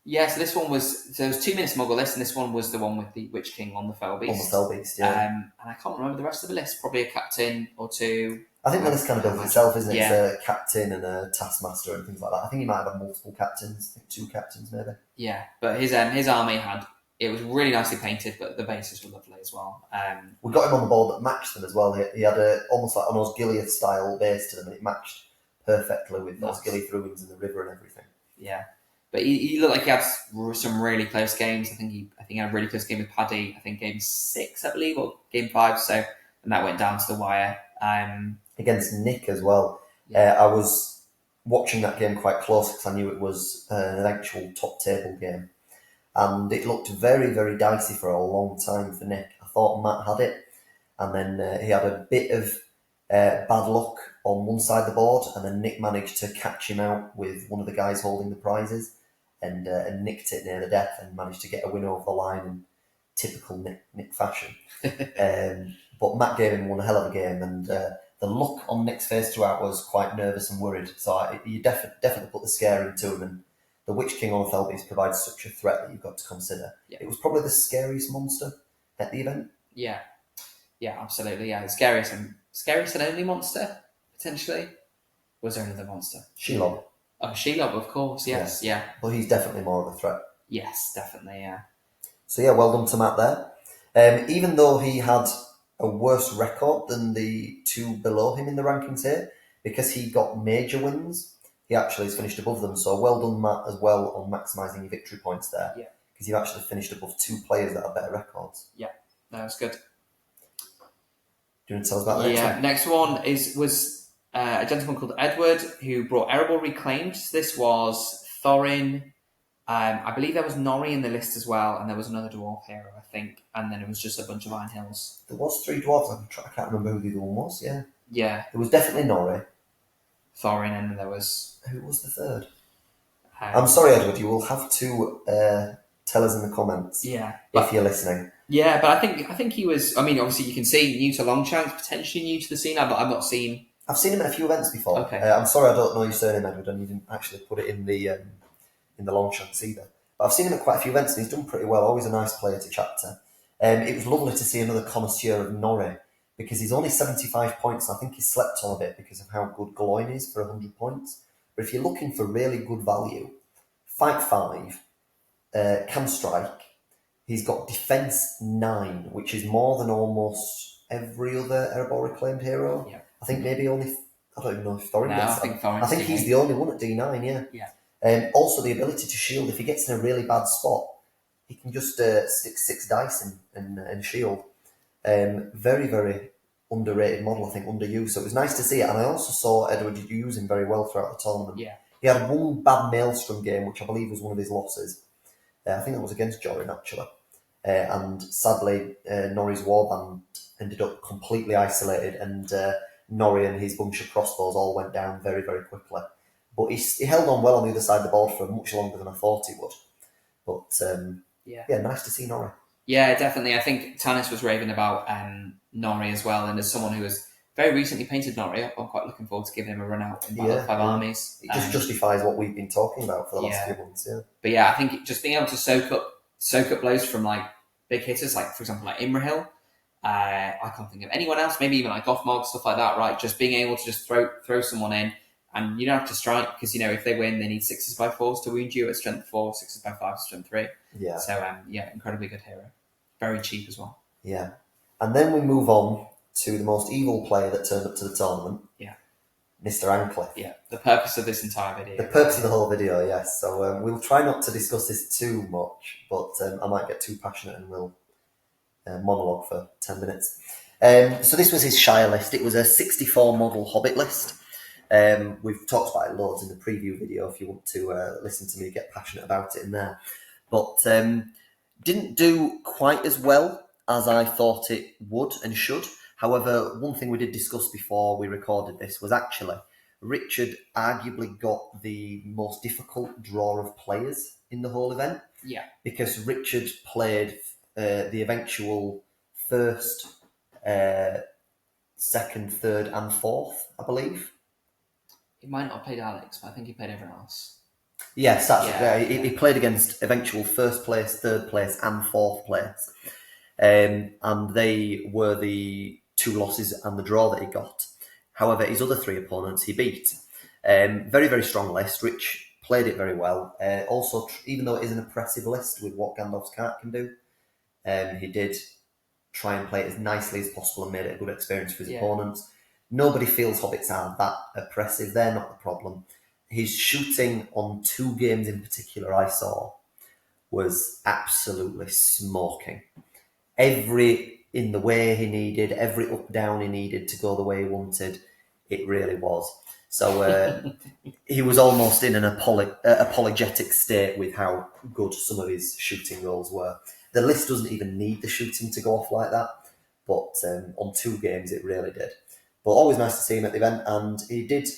Yeah, so this one was... So there was 2 Minas Morgul lists, and this one was the one with the Witch King on the Fell Beast. On the Fell Beast, yeah. And I can't remember the rest of the list. Probably a captain or 2. I think the list kind of builds itself, isn't it? Yeah. It's a captain and a taskmaster and things like that. I think he might have multiple captains. I think 2 captains, maybe. Yeah, but his army had it was really nicely painted, but the bases were lovely as well. We got him on the board that matched them as well. He had almost like an Osgiliath style base to them, and it matched perfectly with Osgiliath ruins in the river and everything. Yeah, but he looked like he had some really close games. I think he had a really close game with Paddy. I think game 6, I believe, or game 5. So, and that went down to the wire. Against Nick as well. I was watching that game quite close because I knew it was an actual top table game. And it looked very, very dicey for a long time for Nick. I thought Matt had it, and then he had a bit of bad luck on one side of the board, and then Nick managed to catch him out with one of the guys holding the prizes, and nicked it near the death and managed to get a win over the line in typical Nick fashion. But Matt gave him one hell of a game, and the look on Nick's face throughout was quite nervous and worried. So you definitely put the scare into him, and the Witch King on Felbeast provides such a threat that you've got to consider. Yeah. It was probably the scariest monster at the event. Yeah, absolutely. Yeah, scariest and only monster potentially. Was there another monster? Shelob. Oh, Shelob, of course. Yes, yeah. But he's definitely more of a threat. Yes, definitely. Yeah. So yeah, well done to Matt there. Even though he had a worse record than the two below him in the rankings here, because he got major wins, he actually has finished above them. So well done, Matt, as well on maximising your victory points there. Yeah. Because you've actually finished above 2 players that have better records. Yeah, that's good. Do you want to tell us about the next one? Yeah, next one was a gentleman called Edward who brought Erebor Reclaimed. This was Thorin. I believe there was Norrie in the list as well, and there was another dwarf hero, I think, and then it was just a bunch of Iron Hills. There was 3 dwarves. I can't remember who the other one was. Yeah. Yeah. There was definitely Norrie. Thorin, and then there was... Who was the third? I'm sorry, Edward. You will have to tell us in the comments. Yeah, if you're listening. Yeah, but I think he was. I mean, obviously you can see new to Longshanks, potentially new to the scene. I've not seen. I've seen him at a few events before. Okay. I'm sorry, I don't know your surname, Edward, and you didn't actually put it in the Longshanks either. But I've seen him at quite a few events, and he's done pretty well. Always a nice player to chat to. It was lovely to see another connoisseur of Norrie, because he's only 75 points. And I think he's slept on a bit because of how good Gloin is for 100 points. But if you're looking for really good value, Fight 5, can strike. He's got Defense 9, which is more than almost every other Erebor Reclaimed hero. Yeah. I think maybe only... I don't even know if Thorin gets that. I think he's the only one at D9, yeah. Also the ability to shield. If he gets in a really bad spot, he can just stick 6 dice and shield. Very, very underrated model, I think, underused. So it was nice to see it. And I also saw Edward use him very well throughout the tournament. Yeah. He had one bad Maelstrom game, which I believe was one of his losses. I think that was against Jorin, actually. And sadly, Norrie's warband ended up completely isolated, and Norrie and his bunch of crossbows all went down very, very quickly. But he held on well on the other side of the board for much longer than I thought he would. But yeah, nice to see Norrie. Yeah, definitely. I think Tanis was raving about Norrie as well, and as someone who has very recently painted Norrie up, I'm quite looking forward to giving him a run out in Battle of 5 Armies. It just justifies what we've been talking about for the last few months, yeah. But yeah, I think just being able to soak up blows from like big hitters, like for example like Imrahil. I can't think of anyone else, maybe even like Gothmog, stuff like that, right? Just being able to just throw someone in, and you don't have to strike, because if they win, they need 6s by 4s to wound you at strength 4, 6s by 5s, strength 3. Yeah. So incredibly good hero. Very cheap as well. Yeah. And then we move on to the most evil player that turned up to the tournament. Yeah. Mr. Ancliffe. Yeah. The purpose of this entire video. The purpose of the whole video, yes. So we'll try not to discuss this too much, but I might get too passionate and we'll monologue for 10 minutes. So this was his Shire list. It was a 64 model Hobbit list. We've talked about it loads in the preview video if you want to listen to me get passionate about it in there. But didn't do quite as well as I thought it would and should. However, one thing we did discuss before we recorded this was actually Richard arguably got the most difficult draw of players in the whole event. Yeah. Because Richard played the eventual first, second, third and fourth, I believe. He might not have played Alex, but I think he played everyone else. Yes, he played against eventual first place, third place and fourth place. And they were the 2 losses and the draw that he got. However, his other 3 opponents he beat. Very, very strong list. Rich played it very well. Also, even though it is an oppressive list with what Gandalf's cart can do, he did try and play it as nicely as possible and made it a good experience for his opponents. Nobody feels hobbits are that oppressive. They're not the problem. His shooting on 2 games in particular I saw was absolutely smoking. Every in the way he needed, every up down he needed to go the way he wanted, it really was. So he was almost in an apologetic state with how good some of his shooting rolls were. The list doesn't even need the shooting to go off like that, but on 2 games it really did. But always nice to see him at the event, and he did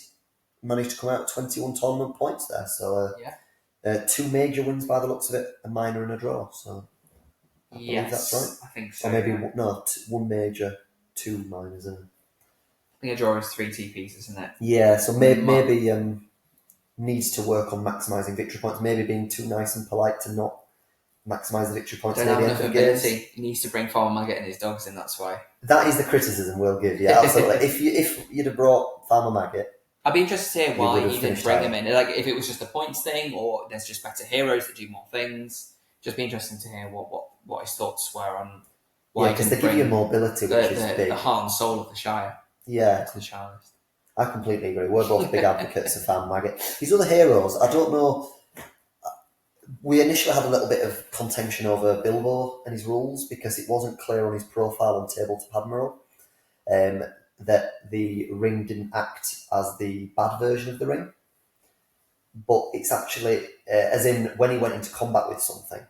manage to come out with 21 tournament points there. So 2 major wins by the looks of it, a minor and a draw. So I believe that's right. I think so. Or maybe 1 major, 2 minors. I think a draw is 3 TPs, isn't it? Yeah, so maybe needs to work on maximising victory points. Maybe being too nice and polite to not maximise the victory points. Don't have enough ability. He needs to bring Farmer Maggot and his dogs in. That's why. That is the criticism we'll give you. Absolutely. if you'd have brought Farmer Maggot, I'd be interested to hear why he didn't bring him in. Like if it was just a points thing, or there's just better heroes that do more things. Just be interesting to hear what his thoughts were on why because they give you mobility, which is big. The heart and soul of the Shire. Yeah, to the Shire list. I completely agree. We're both big advocates of Farmer Maggot. These other heroes, I don't know. We initially had a little bit of contention over Bilbo and his rules because it wasn't clear on his profile on Tabletop Admiral that the ring didn't act as the bad version of the ring. But it's actually, as in when he went into combat with something,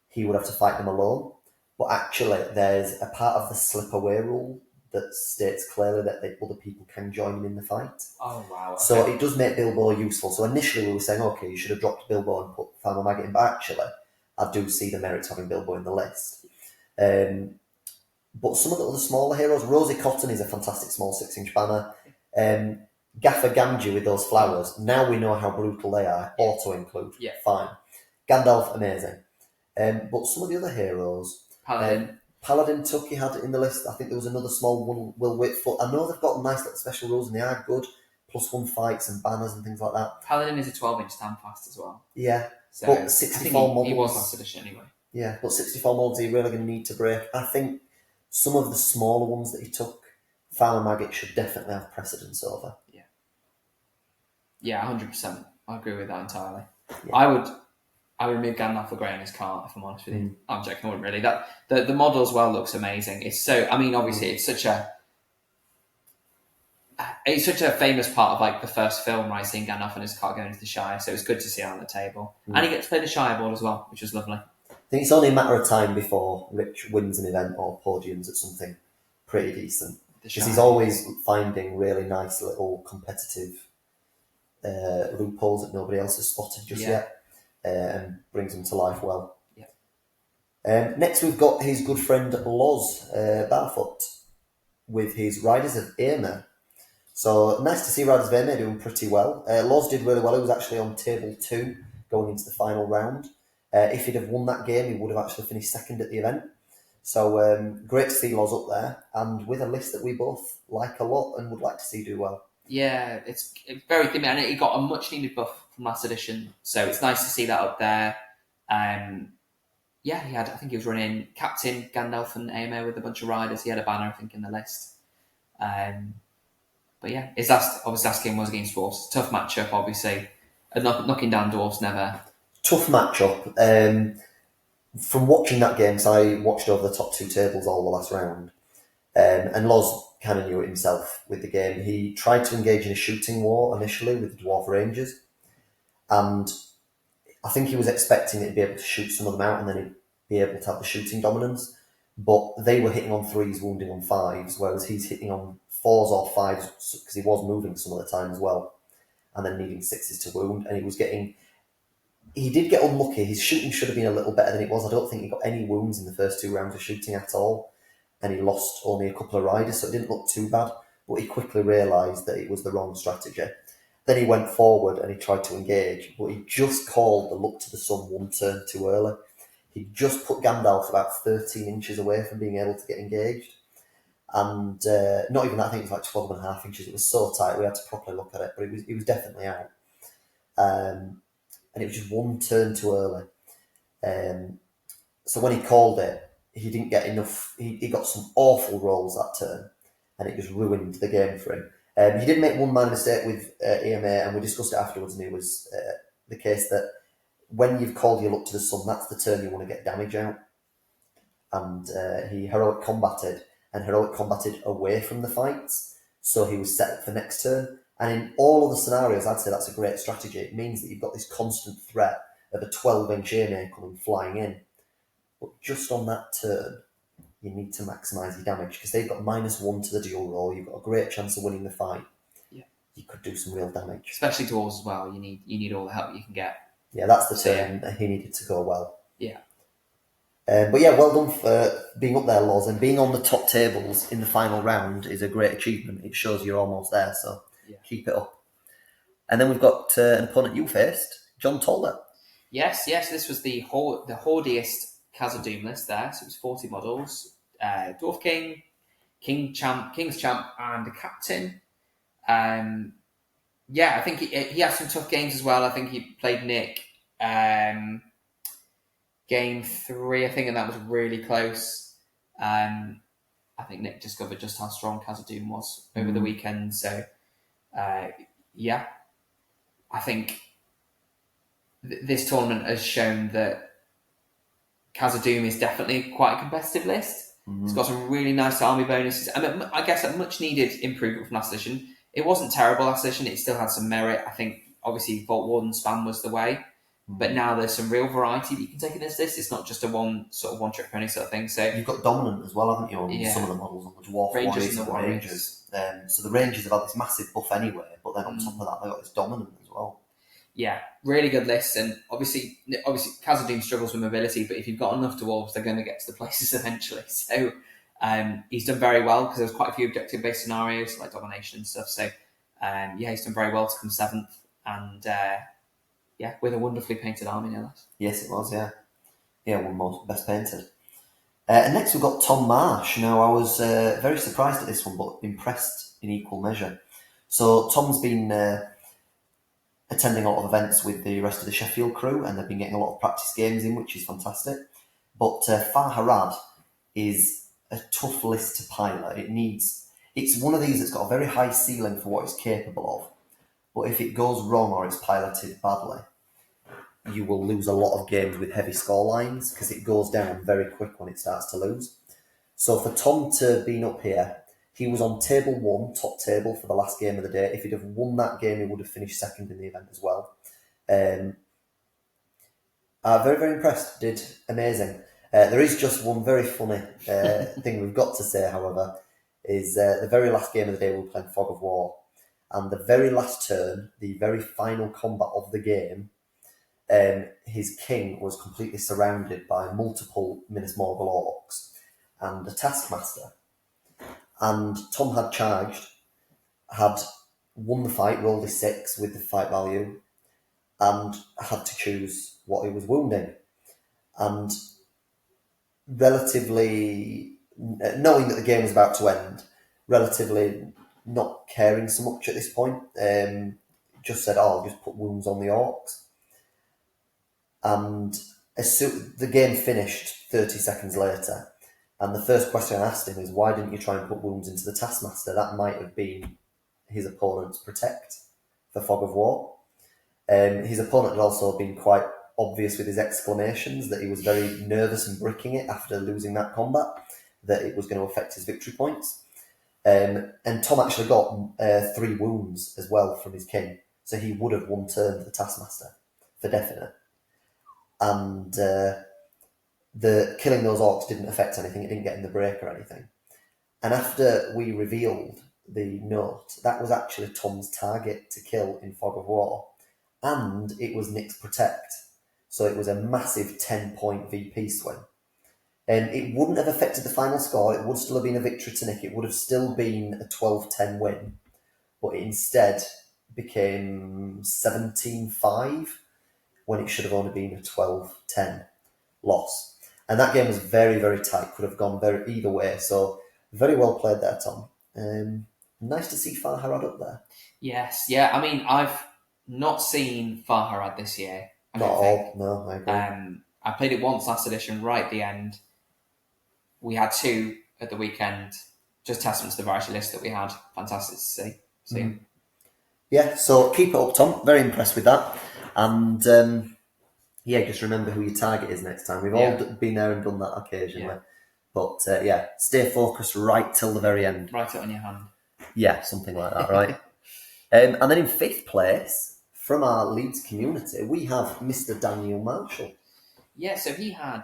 he would have to fight them alone. But actually, there's a part of the slip away rule that states clearly that other people can join him in the fight. Oh, wow. Okay. So it does make Bilbo useful. So initially we were saying, okay, you should have dropped Bilbo and put Farmer Maggot in, but actually I do see the merits of having Bilbo in the list. But some of the other smaller heroes, Rosie Cotton is a fantastic small 6-inch banner. Gaffer Gamgee with those flowers, now we know how brutal they are, auto-include, fine. Gandalf, amazing. But some of the other heroes... Paladin Tucky had it in the list. I think there was another small one, Will Whitfoot. I know they've got nice little special rules and they are good. +1 fights and banners and things like that. Paladin is a 12-inch standfast as well. Yeah. So but 64 models. He was last edition anyway. Yeah, but 64 models are really going to need to break. I think some of the smaller ones that he took, Farmer Maggot should definitely have precedence over. Yeah, 100%. I agree with that entirely. Yeah. I would remove Gandalf the Grey in his cart, if I'm honest with you. I'm joking, I wouldn't really. The model as well looks amazing. It's so, I mean, obviously it's such a famous part of like the first film, right? Seeing Gandalf and his cart going into the Shire, so it's good to see it on the table. And he gets to play the Shire board as well, which was lovely. I think it's only a matter of time before Rich wins an event or podiums at something pretty decent. Because he's always finding really nice little competitive loopholes that nobody else has spotted just yet. And brings them to life well. Next, we've got his good friend Loz Barfoot with his Riders of Amer. So nice to see Riders of Amer doing pretty well. Loz did really well. He was actually on table 2 going into the final round. If he'd have won that game, he would have actually finished second at the event. So great to see Loz up there, and with a list that we both like a lot and would like to see do well. Yeah, it's very thin, and he got a much needed buff from last edition, so it's nice to see that up there. He had, I think he was running Captain Gandalf and Amer with a bunch of riders. He had a banner, I think, in the list. But yeah, his last game was against Dwarfs. Tough matchup, obviously. Knocking down Dwarfs never. Tough matchup. From watching that game, so I watched over the top 2 tables all the last round, and Loz kind of knew it himself with the game. He tried to engage in a shooting war initially with the Dwarf Rangers, and I think he was expecting it to be able to shoot some of them out and then he'd be able to have the shooting dominance, but they were hitting on 3s, wounding on 5s, whereas he's hitting on 4s or 5s because he was moving some of the time as well, and then needing 6s to wound, and he did get unlucky. His shooting should have been a little better than it was. I don't think he got any wounds in the first 2 rounds of shooting at all, and he lost only a couple of riders, so it didn't look too bad, but he quickly realised that it was the wrong strategy. Then he went forward and he tried to engage, but he just called the Look to the Sun 1 turn too early. He just put Gandalf about 13 inches away from being able to get engaged, and not even that, I think it was like 12.5 inches. It was so tight, we had to properly look at it, but he was definitely out. and it was just one turn too early. So when he called it, he didn't get enough. He got some awful rolls that turn, and it just ruined the game for him. He did make one minor mistake with EMA, and we discussed it afterwards, and it was the case that when you've called your luck to the sun, that's the turn you want to get damage out. And he heroic combated away from the fights, so he was set up for next turn. And in all other scenarios, I'd say that's a great strategy. It means that you've got this constant threat of a 12-inch EMA coming flying in. But just on that turn, you need to maximise your damage, because they've got -1 to the dual roll. You've got a great chance of winning the fight. Yeah, you could do some real damage, especially dwarves as well. You need all the help you can get. Yeah, that's the turn he needed to go well. Yeah. But yeah, well done for being up there, Loz, and being on the top tables in the final round is a great achievement. It shows you're almost there, so keep it up. And then we've got an opponent you faced, John Talbot. Yes, this was the hoardiest Khazad-dûm list there. So it was 40 models, Dwarf King, King's Champ, and a Captain. I think he had some tough games as well. I think he played Nick game 3, I think, and that was really close. I think Nick discovered just how strong Khazad-dûm was over the weekend. So, I think this tournament has shown that Khazad-dûm is definitely quite a competitive list. It's got some really nice army bonuses. I mean, I guess a much needed improvement from last edition. It wasn't terrible last edition. It still had some merit. I think, obviously, Vault Warden spam was the way. But now there's some real variety that you can take in this list. It's not just a one-trick pony sort of thing. So you've got Dominant as well, haven't you, on some of the models, on the Dwarf Rangers and the Rangers. So the Rangers have had this massive buff anyway, but then on top of that, they've got this Dominant as well. Yeah, really good list. And obviously Khazad-dûm struggles with mobility, but if you've got enough dwarves, they're going to get to the places eventually. So he's done very well, because there's quite a few objective-based scenarios like domination and stuff. So he's done very well to come 7th, and with a wonderfully painted army, no less. Yes, it was, yeah. Yeah, one more best painted. And next we've got Tom Marsh. Now, I was very surprised at this one, but impressed in equal measure. So Tom's been attending a lot of events with the rest of the Sheffield crew, and they've been getting a lot of practice games in, which is fantastic. But Far Harad is a tough list to pilot. It's one of these that's got a very high ceiling for what it's capable of, but if it goes wrong or it's piloted badly, you will lose a lot of games with heavy score lines, because it goes down very quick when it starts to lose. So for Tom to be up here, he was on table 1, top table, for the last game of the day. If he'd have won that game, he would have finished 2nd in the event as well. Very, very impressed. Did amazing. There is just one very funny thing we've got to say, however, is the very last game of the day we were playing Fog of War. And the very last turn, the very final combat of the game, his king was completely surrounded by multiple Minas Morgul orcs and a taskmaster. And Tom had charged, had won the fight, rolled a 6 with the fight value, and had to choose what he was wounding. And relatively, knowing that the game was about to end, relatively not caring so much at this point, just said, I'll just put wounds on the orcs. And the game finished 30 seconds later, and the first question I asked him is, why didn't you try and put wounds into the Taskmaster? That might have been his opponent's protect for Fog of War. His opponent had also been quite obvious with his exclamations that he was very nervous and bricking it after losing that combat, that it was going to affect his victory points. And Tom actually got 3 wounds as well from his king, so he would have won turn to the Taskmaster for definite. And the killing those orcs didn't affect anything. It didn't get in the break or anything. And after we revealed the note, that was actually Tom's target to kill in Fog of War, and it was Nick's protect. So it was a massive 10-point VP swing. And it wouldn't have affected the final score. It would still have been a victory to Nick. It would have still been a 12-10 win, but it instead became 17-5 when it should have only been a 12-10 loss. And that game was very, very tight. Could have gone either way. So very well played there, Tom. Nice to see Far Harad up there. Yes, yeah. I mean, I've not seen Far Harad this year. Not all, no, I agree. I played it once last edition, right at the end. We had 2 at the weekend. Just testament to the variety list that we had. Fantastic to see. So, yeah, so keep it up, Tom. Very impressed with that. And just remember who your target is next time. We've all been there and done that occasionally. Yeah. But stay focused right till the very end. Write it on your hand. Yeah, something like that, right? And then in 5th place, from our Leeds community, we have Mr. Daniel Marshall. Yeah, so he had...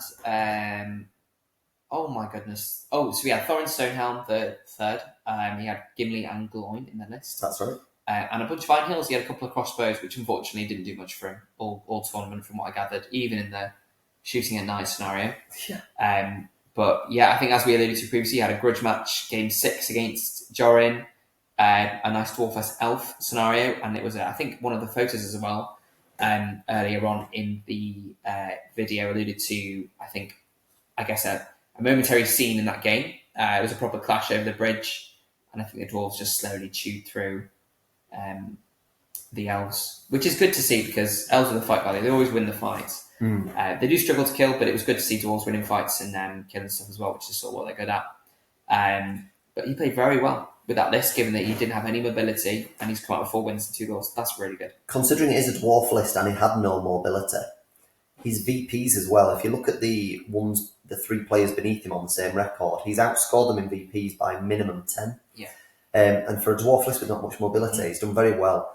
oh my goodness. Oh, so we had Thorin Stonehelm, the 3rd. He had Gimli and Gloin in the list. That's right. And a bunch of Iron Hills. He had a couple of crossbows, which unfortunately didn't do much for him all tournament, from what I gathered, even in the shooting at night scenario. Yeah. But yeah, I think as we alluded to previously, he had a grudge match, game 6 against Jorin, a nice Dwarf vs Elf scenario, and it was, I think, one of the photos as well, earlier on in the video alluded to, I guess, a momentary scene in that game. It was a proper clash over the bridge, and I think the Dwarves just slowly chewed through the Elves, which is good to see because Elves are the fight value. They always win the fights. They do struggle to kill, but it was good to see Dwarves winning fights and killing stuff as well, which is sort of what they're good at. But he played very well with that list, given that he didn't have any mobility and he's come out with 4 wins and 2 draws. That's really good. Considering it is a Dwarf list and he had no mobility, his VPs as well, if you look at the 3 players beneath him on the same record, he's outscored them in VPs by minimum 10. Yeah. And for a Dwarf list with not much mobility, he's done very well.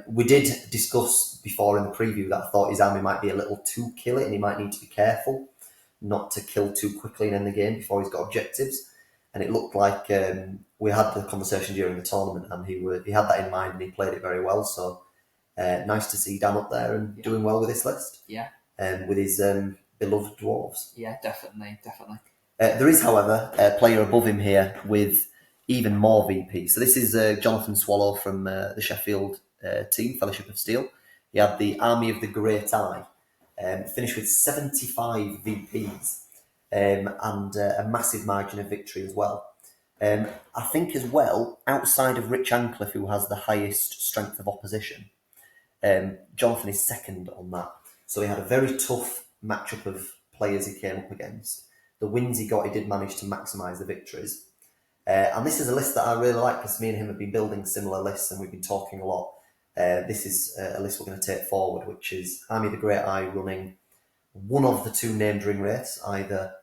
We did discuss before in the preview that I thought his army might be a little too killy and he might need to be careful not to kill too quickly and end the game before he's got objectives. And it looked like we had the conversation during the tournament and he had that in mind and he played it very well. So nice to see Dan up there and doing well with this list. Yeah. With his beloved Dwarves. Yeah, definitely. There is, however, a player above him here with even more VP. So this is Jonathan Swallow from the Sheffield team, Fellowship of Steel. He had the Army of the Great Eye, finished with 75 VPs and a massive margin of victory as well. I think as well, outside of Rich Ancliffe, who has the highest strength of opposition, Jonathan is second on that. So he had a very tough matchup of players he came up against. The wins he got, he did manage to maximise the victories. And this is a list that I really like because me and him have been building similar lists and we've been talking a lot. This is a list we're going to take forward, which is Army of the Great Eye running one of the 2 named ring wraiths, either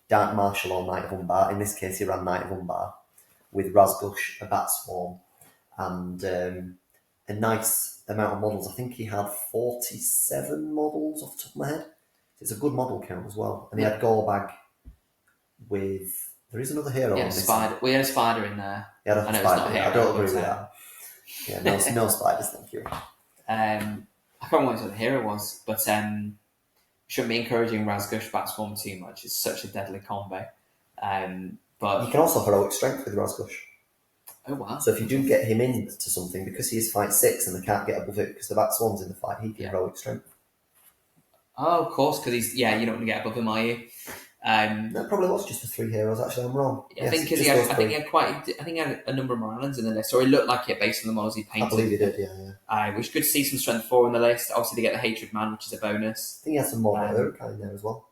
Dark Marshal or Knight of Umbar. In this case, he ran Knight of Umbar with Razgush, a Bat Swarm, and a nice amount of models. I think he had 47 models off the top of my head. It's a good model count as well. And he had Gorbag with... There is another hero on this. We had a spider in there. Yeah, I know it's not a hero. I don't agree with that. Yeah, no spiders, thank you. I can't remember what the hero was, but shouldn't be encouraging Razgush Batswarm too much. It's such a deadly combo. But you can also heroic strength with Razgush. Oh wow! So if you do get him into something, because he is fight 6 and they can't get above it because the Batswarm's in the fight, he can heroic strength. Oh, of course, because he's you don't want to get above him, are you? That probably was just the 3 heroes. Actually, I'm wrong. I think he had a number of more islands in the list, or it looked like it based on the models he painted. I believe he did. Yeah. Which could see some strength 4 on the list. Obviously, they get the Hatred Man, which is a bonus. I think he has some more Uruk-hai in there as well.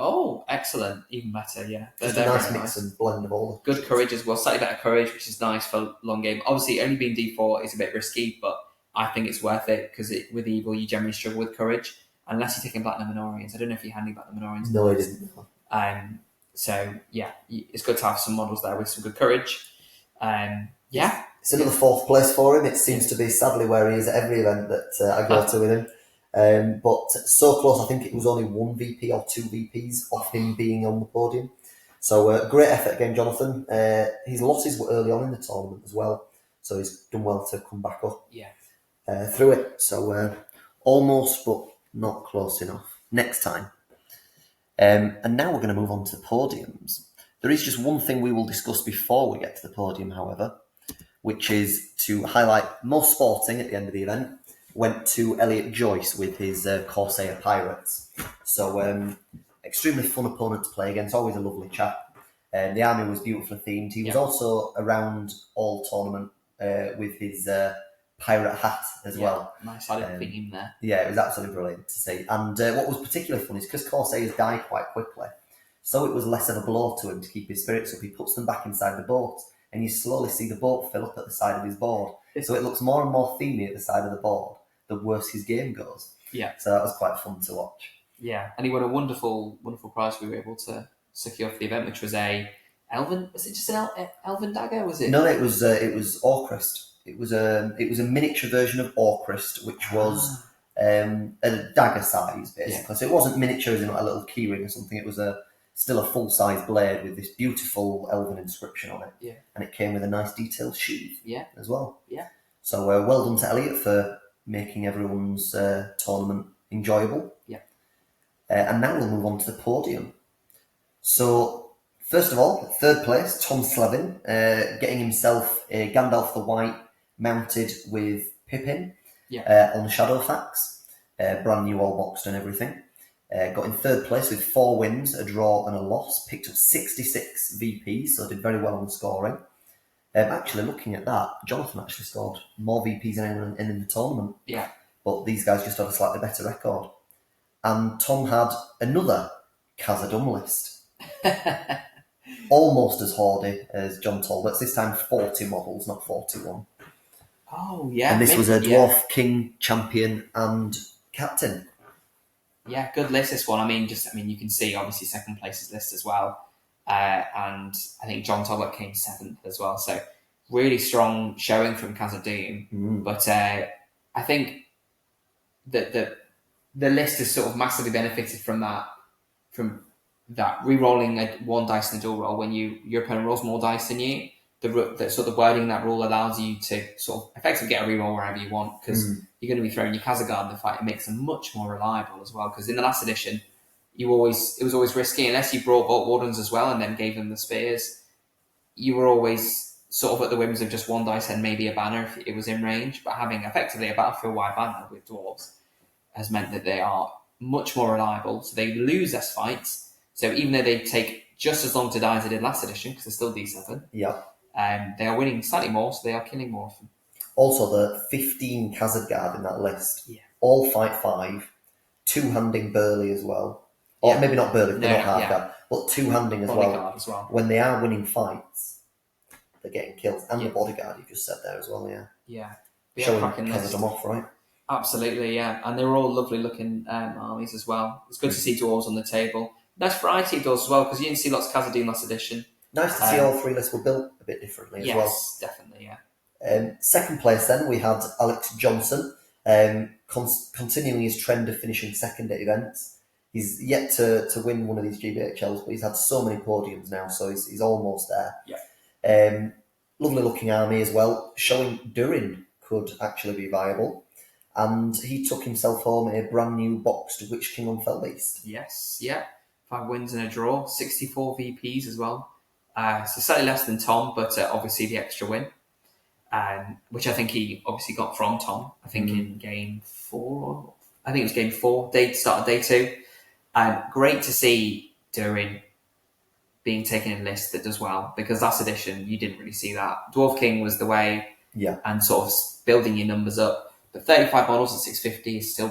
Oh, excellent! Even better, yeah. Just a nice mix and blend of all. Good courage as well. Slightly better courage, which is nice for long game. Obviously, only being D4 is a bit risky, but I think it's worth it because with evil you generally struggle with courage unless you're taking Black Numenorians. I don't know if you had any Black Numenorians. No, I didn't. So yeah, it's good to have some models there with some good courage. Yeah, it's another 4th place for him. It seems to be sadly where he is at every event that I go to with him. But so close, I think it was only 1 VP or 2 VPs off him being on the podium. So great effort again, Jonathan. His losses were early on in the tournament as well, so he's done well to come back up through it. So almost, but not close enough. Next time. And now we're going to move on to podiums. There is just one thing we will discuss before we get to the podium, however, which is to highlight most sporting at the end of the event went to Elliot Joyce with his Corsair Pirates. So extremely fun opponent to play against, always a lovely chap. The army was beautifully themed. He was also around all tournament with his pirate hat as well. Nice added theme there. Yeah, it was absolutely brilliant to see. And what was particularly fun is because Corsairs die quite quickly, so it was less of a blow to him to keep his spirits up. He puts them back inside the boat, and you slowly see the boat fill up at the side of his board. So it looks more and more themey at the side of the board the worse his game goes. Yeah. So that was quite fun to watch. Yeah, and he won a wonderful prize we were able to secure for the event, which was a elven. Was it just an elven dagger? Was it? No, it was Orcrist. It was a miniature version of Orcrist, which was a dagger size basically. So it wasn't miniature as in like a little keyring or something. It was still a full size blade with this beautiful elven inscription on it. Yeah, and it came with a nice detailed sheath. Yeah, as well. Yeah. So well done to Elliot for making everyone's tournament enjoyable. Yeah. And now we'll move on to the podium. So, first of all, third place, Tom Slevin, getting himself a Gandalf the White mounted with Pippin on Shadowfax, brand new all boxed and everything. Got in third place with 4 wins, a draw and a loss, picked up 66 VPs, so did very well on scoring. Actually, looking at that, Jonathan actually scored more VPs than anyone in the tournament. Yeah. But these guys just had a slightly better record. And Tom had another Khazad list. Almost as hoardy as John Talbot's, this time 40 models, not 41. Oh, yeah. And this was a Dwarf King, Champion and Captain. Yeah, good list, this one. I mean, you can see, obviously, second place's list as well. And I think John Talbot came 7th as well. So, really strong showing from Khazad. But I think that the list has sort of massively benefited from that re-rolling one dice in the dual roll when your opponent rolls more dice than you. The sort of wording that rule allows you to sort of effectively get a re-roll wherever you want because you're going to be throwing your Khazad in the fight. It makes them much more reliable as well because in the last edition, it was always risky unless you brought Vault Wardens as well and then gave them the spears. You were always sort of at the whims of just one dice and maybe a banner if it was in range. But having effectively a battlefield-wide banner with dwarves has meant that they are much more reliable. So they lose less fights. So even though they take just as long to die as they did last edition, because they're still D7, they are winning slightly more, so they are killing more often. Also, the 15 Khazad Guard in that list, all fight 5, 2-handing Burley as well. Or maybe not Burley, they're not half guard, but 2-handing as well. When they are winning fights, they're getting killed. And the bodyguard you just said there as well, Yeah. Showing Khazad them off, right? Absolutely, yeah. And they were all lovely looking armies as well. It's good to see dwarves on the table. Nice variety of doors as well, because you didn't see lots of Khazad last edition. Nice to see all 3 lists were built a bit differently as well. Yes, definitely, yeah. Second place then, we had Alex Johnson, continuing his trend of finishing second at events. He's yet to win one of these GBHLs, but he's had so many podiums now, so he's almost there. Yeah. Lovely looking army as well, showing Durin could actually be viable. And he took himself home a brand new boxed Witch King on Felbeast. Yes, yeah. 5 wins and a draw, 64 VPs as well. So slightly less than Tom, but obviously the extra win, which I think he obviously got from Tom. I think in game 4, I think it was game 4, start of day 2. Great to see Durin being taken in a list that does well, because last edition you didn't really see that. Dwarf King was the way, and sort of building your numbers up. But 35 models at 650 is still, I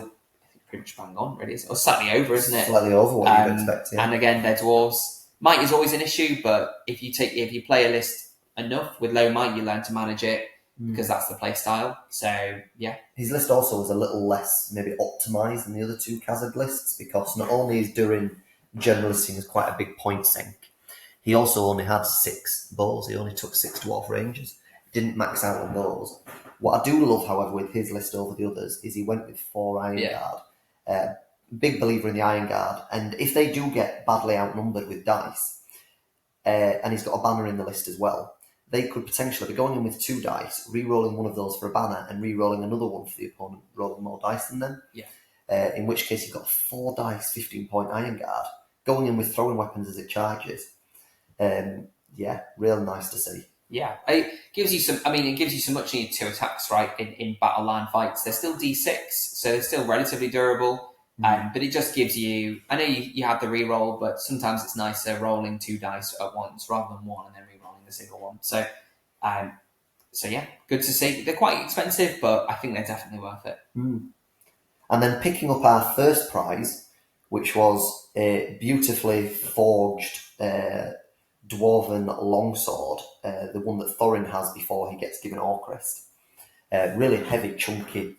think, pretty much bang on, really. Or slightly over, isn't it? Slightly over what you'd expect, And again, they're dwarves. Might is always an issue, but if you play a list enough with low might, you learn to manage it because that's the play style. So, yeah. His list also was a little less maybe optimised than the other 2 Khazad lists because not only is Durin generally seen as quite a big point sink, he also only had 6 bows. He only took 6 dwarf rangers. Didn't max out on those. What I do love, however, with his list over the others is he went with 4 Iron Guard. Big believer in the Iron Guard. And if they do get badly outnumbered with dice, and he's got a banner in the list as well, they could potentially be going in with 2 dice, re-rolling one of those for a banner, and re-rolling another one for the opponent, rolling more dice than them. Yeah. In which case you've got 4 dice, 15-point Iron Guard, going in with throwing weapons as it charges. Real nice to see. Yeah, it gives you some. I mean, it gives you some much needed 2 attacks, right? In battle line fights, they're still D6, so they're still relatively durable. But it just gives you. I know you have the reroll, but sometimes it's nicer rolling 2 dice at once rather than 1 and then re-rolling a single one. So, So yeah, good to see. They're quite expensive, but I think they're definitely worth it. And then picking up our first prize, which was a beautifully forged dwarven longsword, the one that Thorin has before he gets given Orcrest. Really heavy, chunky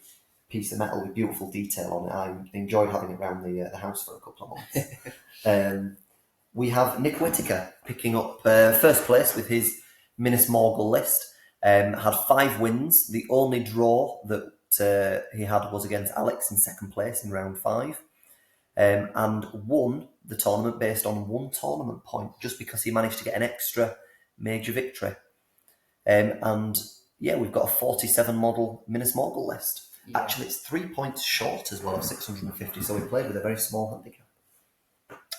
piece of metal with beautiful detail on it. I enjoyed having it around the house for a couple of months. We have Nick Whittaker picking up first place with his Minas Morgul list. Had 5 wins. The only draw that he had was against Alex in second place in round 5. And won the tournament based on 1 tournament point, just because he managed to get an extra major victory. And yeah, we've got a 47 model Minas Morgul list. Yeah. Actually, it's 3 points short as well of 650, so we played with a very small handicap.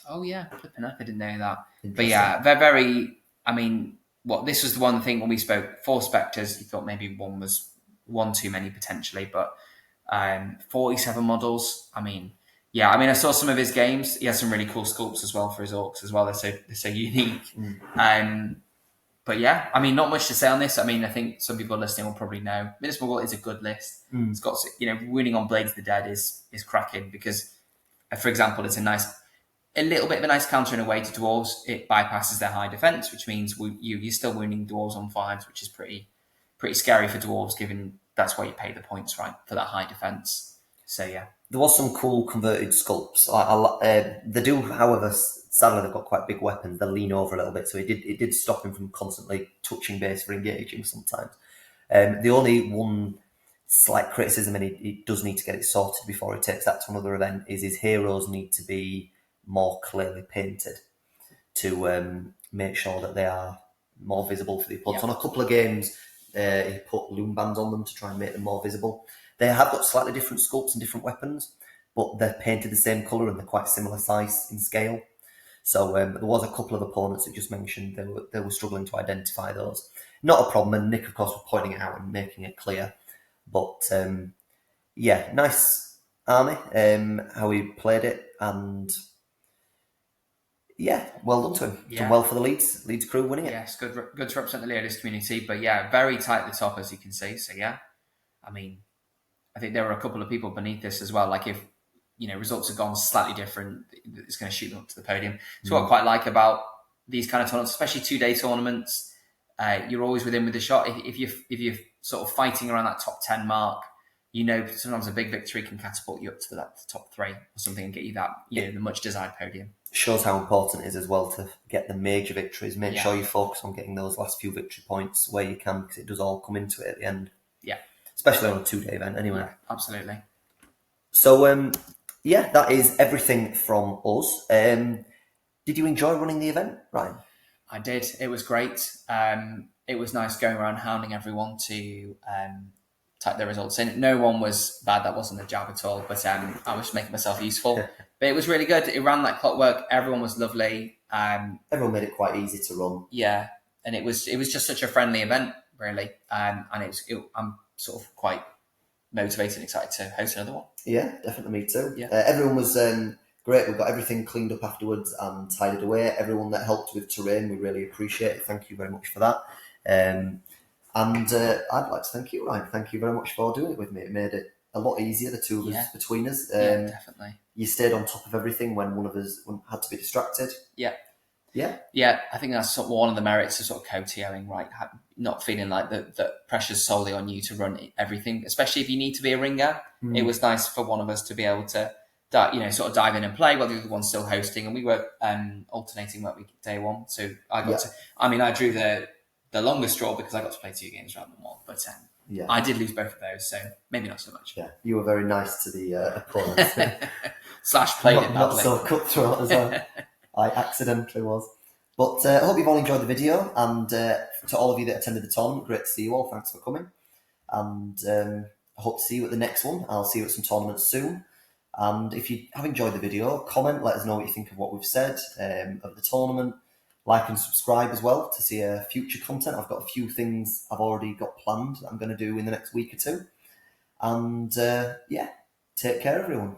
Oh yeah, flipping up, I didn't know that. But yeah, they're very, I mean, this was the one thing when we spoke, 4 Spectres, you thought maybe one too many potentially, but 47 models, I mean, yeah, I mean, I saw some of his games. He has some really cool sculpts as well for his orcs as well. They're so unique. But yeah, I mean, not much to say on this. I mean, I think some people listening will probably know. Minas Morgul is a good list. It's got, winning on Blades of the Dead is cracking because, for example, it's a little bit of a nice counter in a way to dwarves. It bypasses their high defense, which means you're still wounding dwarves on 5s, which is pretty scary for dwarves, given that's why you pay the points, right, for that high defense. So yeah. There was some cool converted sculpts. They do, however, sadly they've got quite big weapons. They lean over a little bit, so it did stop him from constantly touching base for engaging sometimes. The only one slight criticism, and he does need to get it sorted before he takes that to another event, is his heroes need to be more clearly painted to make sure that they are more visible for the opponents. On a couple of games, he put loom bands on them to try and make them more visible. They have got slightly different sculpts and different weapons, but they're painted the same colour and they're quite similar size in scale. So there was a couple of opponents that just mentioned they were struggling to identify those. Not a problem, and Nick, of course, was pointing it out and making it clear. But yeah, nice army, how he played it, and yeah, well done to him. Done well for the Leeds crew winning it. Yes, good to represent the Leeds community, but yeah, very tight at the top, as you can see. So yeah, I mean, I think there were a couple of people beneath this as well. Like if results have gone slightly different, it's going to shoot them up to the podium. So what I quite like about these kind of tournaments, especially 2-day tournaments, you're always within with the shot. If you're sort of fighting around that top 10 mark, sometimes a big victory can catapult you up to that top 3 or something and get you that the much desired podium. Shows how important it is as well to get the major victories. Make sure you focus on getting those last few victory points where you can, because it does all come into it at the end. Yeah. Especially on a 2-day event anyway. Yeah, absolutely. So, yeah, that is everything from us. Did you enjoy running the event, Ryan? I did. It was great. It was nice going around hounding everyone to type their results in. No one was bad. That wasn't a jab at all. But I was making myself useful. But it was really good. It ran like clockwork. Everyone was lovely. Everyone made it quite easy to run. Yeah, and it was just such a friendly event, really. And I'm sort of quite motivated and excited to host another one. Yeah, definitely me too. Yeah. Everyone was great. We got everything cleaned up afterwards and tidied away. Everyone that helped with terrain, we really appreciate it. Thank you very much for that. And I'd like to thank you, Ryan. Thank you very much for doing it with me. It made it a lot easier, the two of us between us. Yeah, definitely. You stayed on top of everything when one of us had to be distracted. Yeah. Yeah. Yeah, I think that's sort of one of the merits of sort of co-TOing, right? Not feeling like the pressure's solely on you to run everything, especially if you need to be a ringer. It was nice for one of us to be able to, sort of dive in and play while the other one's still hosting, and we were alternating work week day one. So I got to. I mean, I drew the longest straw because I got to play 2 games rather than 1, but I did lose both of those, so maybe not so much. Yeah, you were very nice to the opponent. / played it badly. Not so cutthroat as well. I accidentally was. But I hope you've all enjoyed the video, and to all of you that attended the tournament, great to see you all. Thanks for coming. And I hope to see you at the next one. I'll see you at some tournaments soon. And if you have enjoyed the video, comment, let us know what you think of what we've said of the tournament. Like and subscribe as well to see future content. I've got a few things I've already got planned that I'm going to do in the next week or 2. And take care, everyone.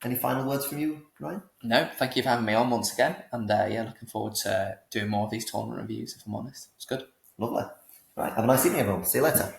Any final words from you, Ryan? No, thank you for having me on once again. And looking forward to doing more of these tournament reviews, if I'm honest. It's good. Lovely. Right, have a nice evening, everyone. See you later.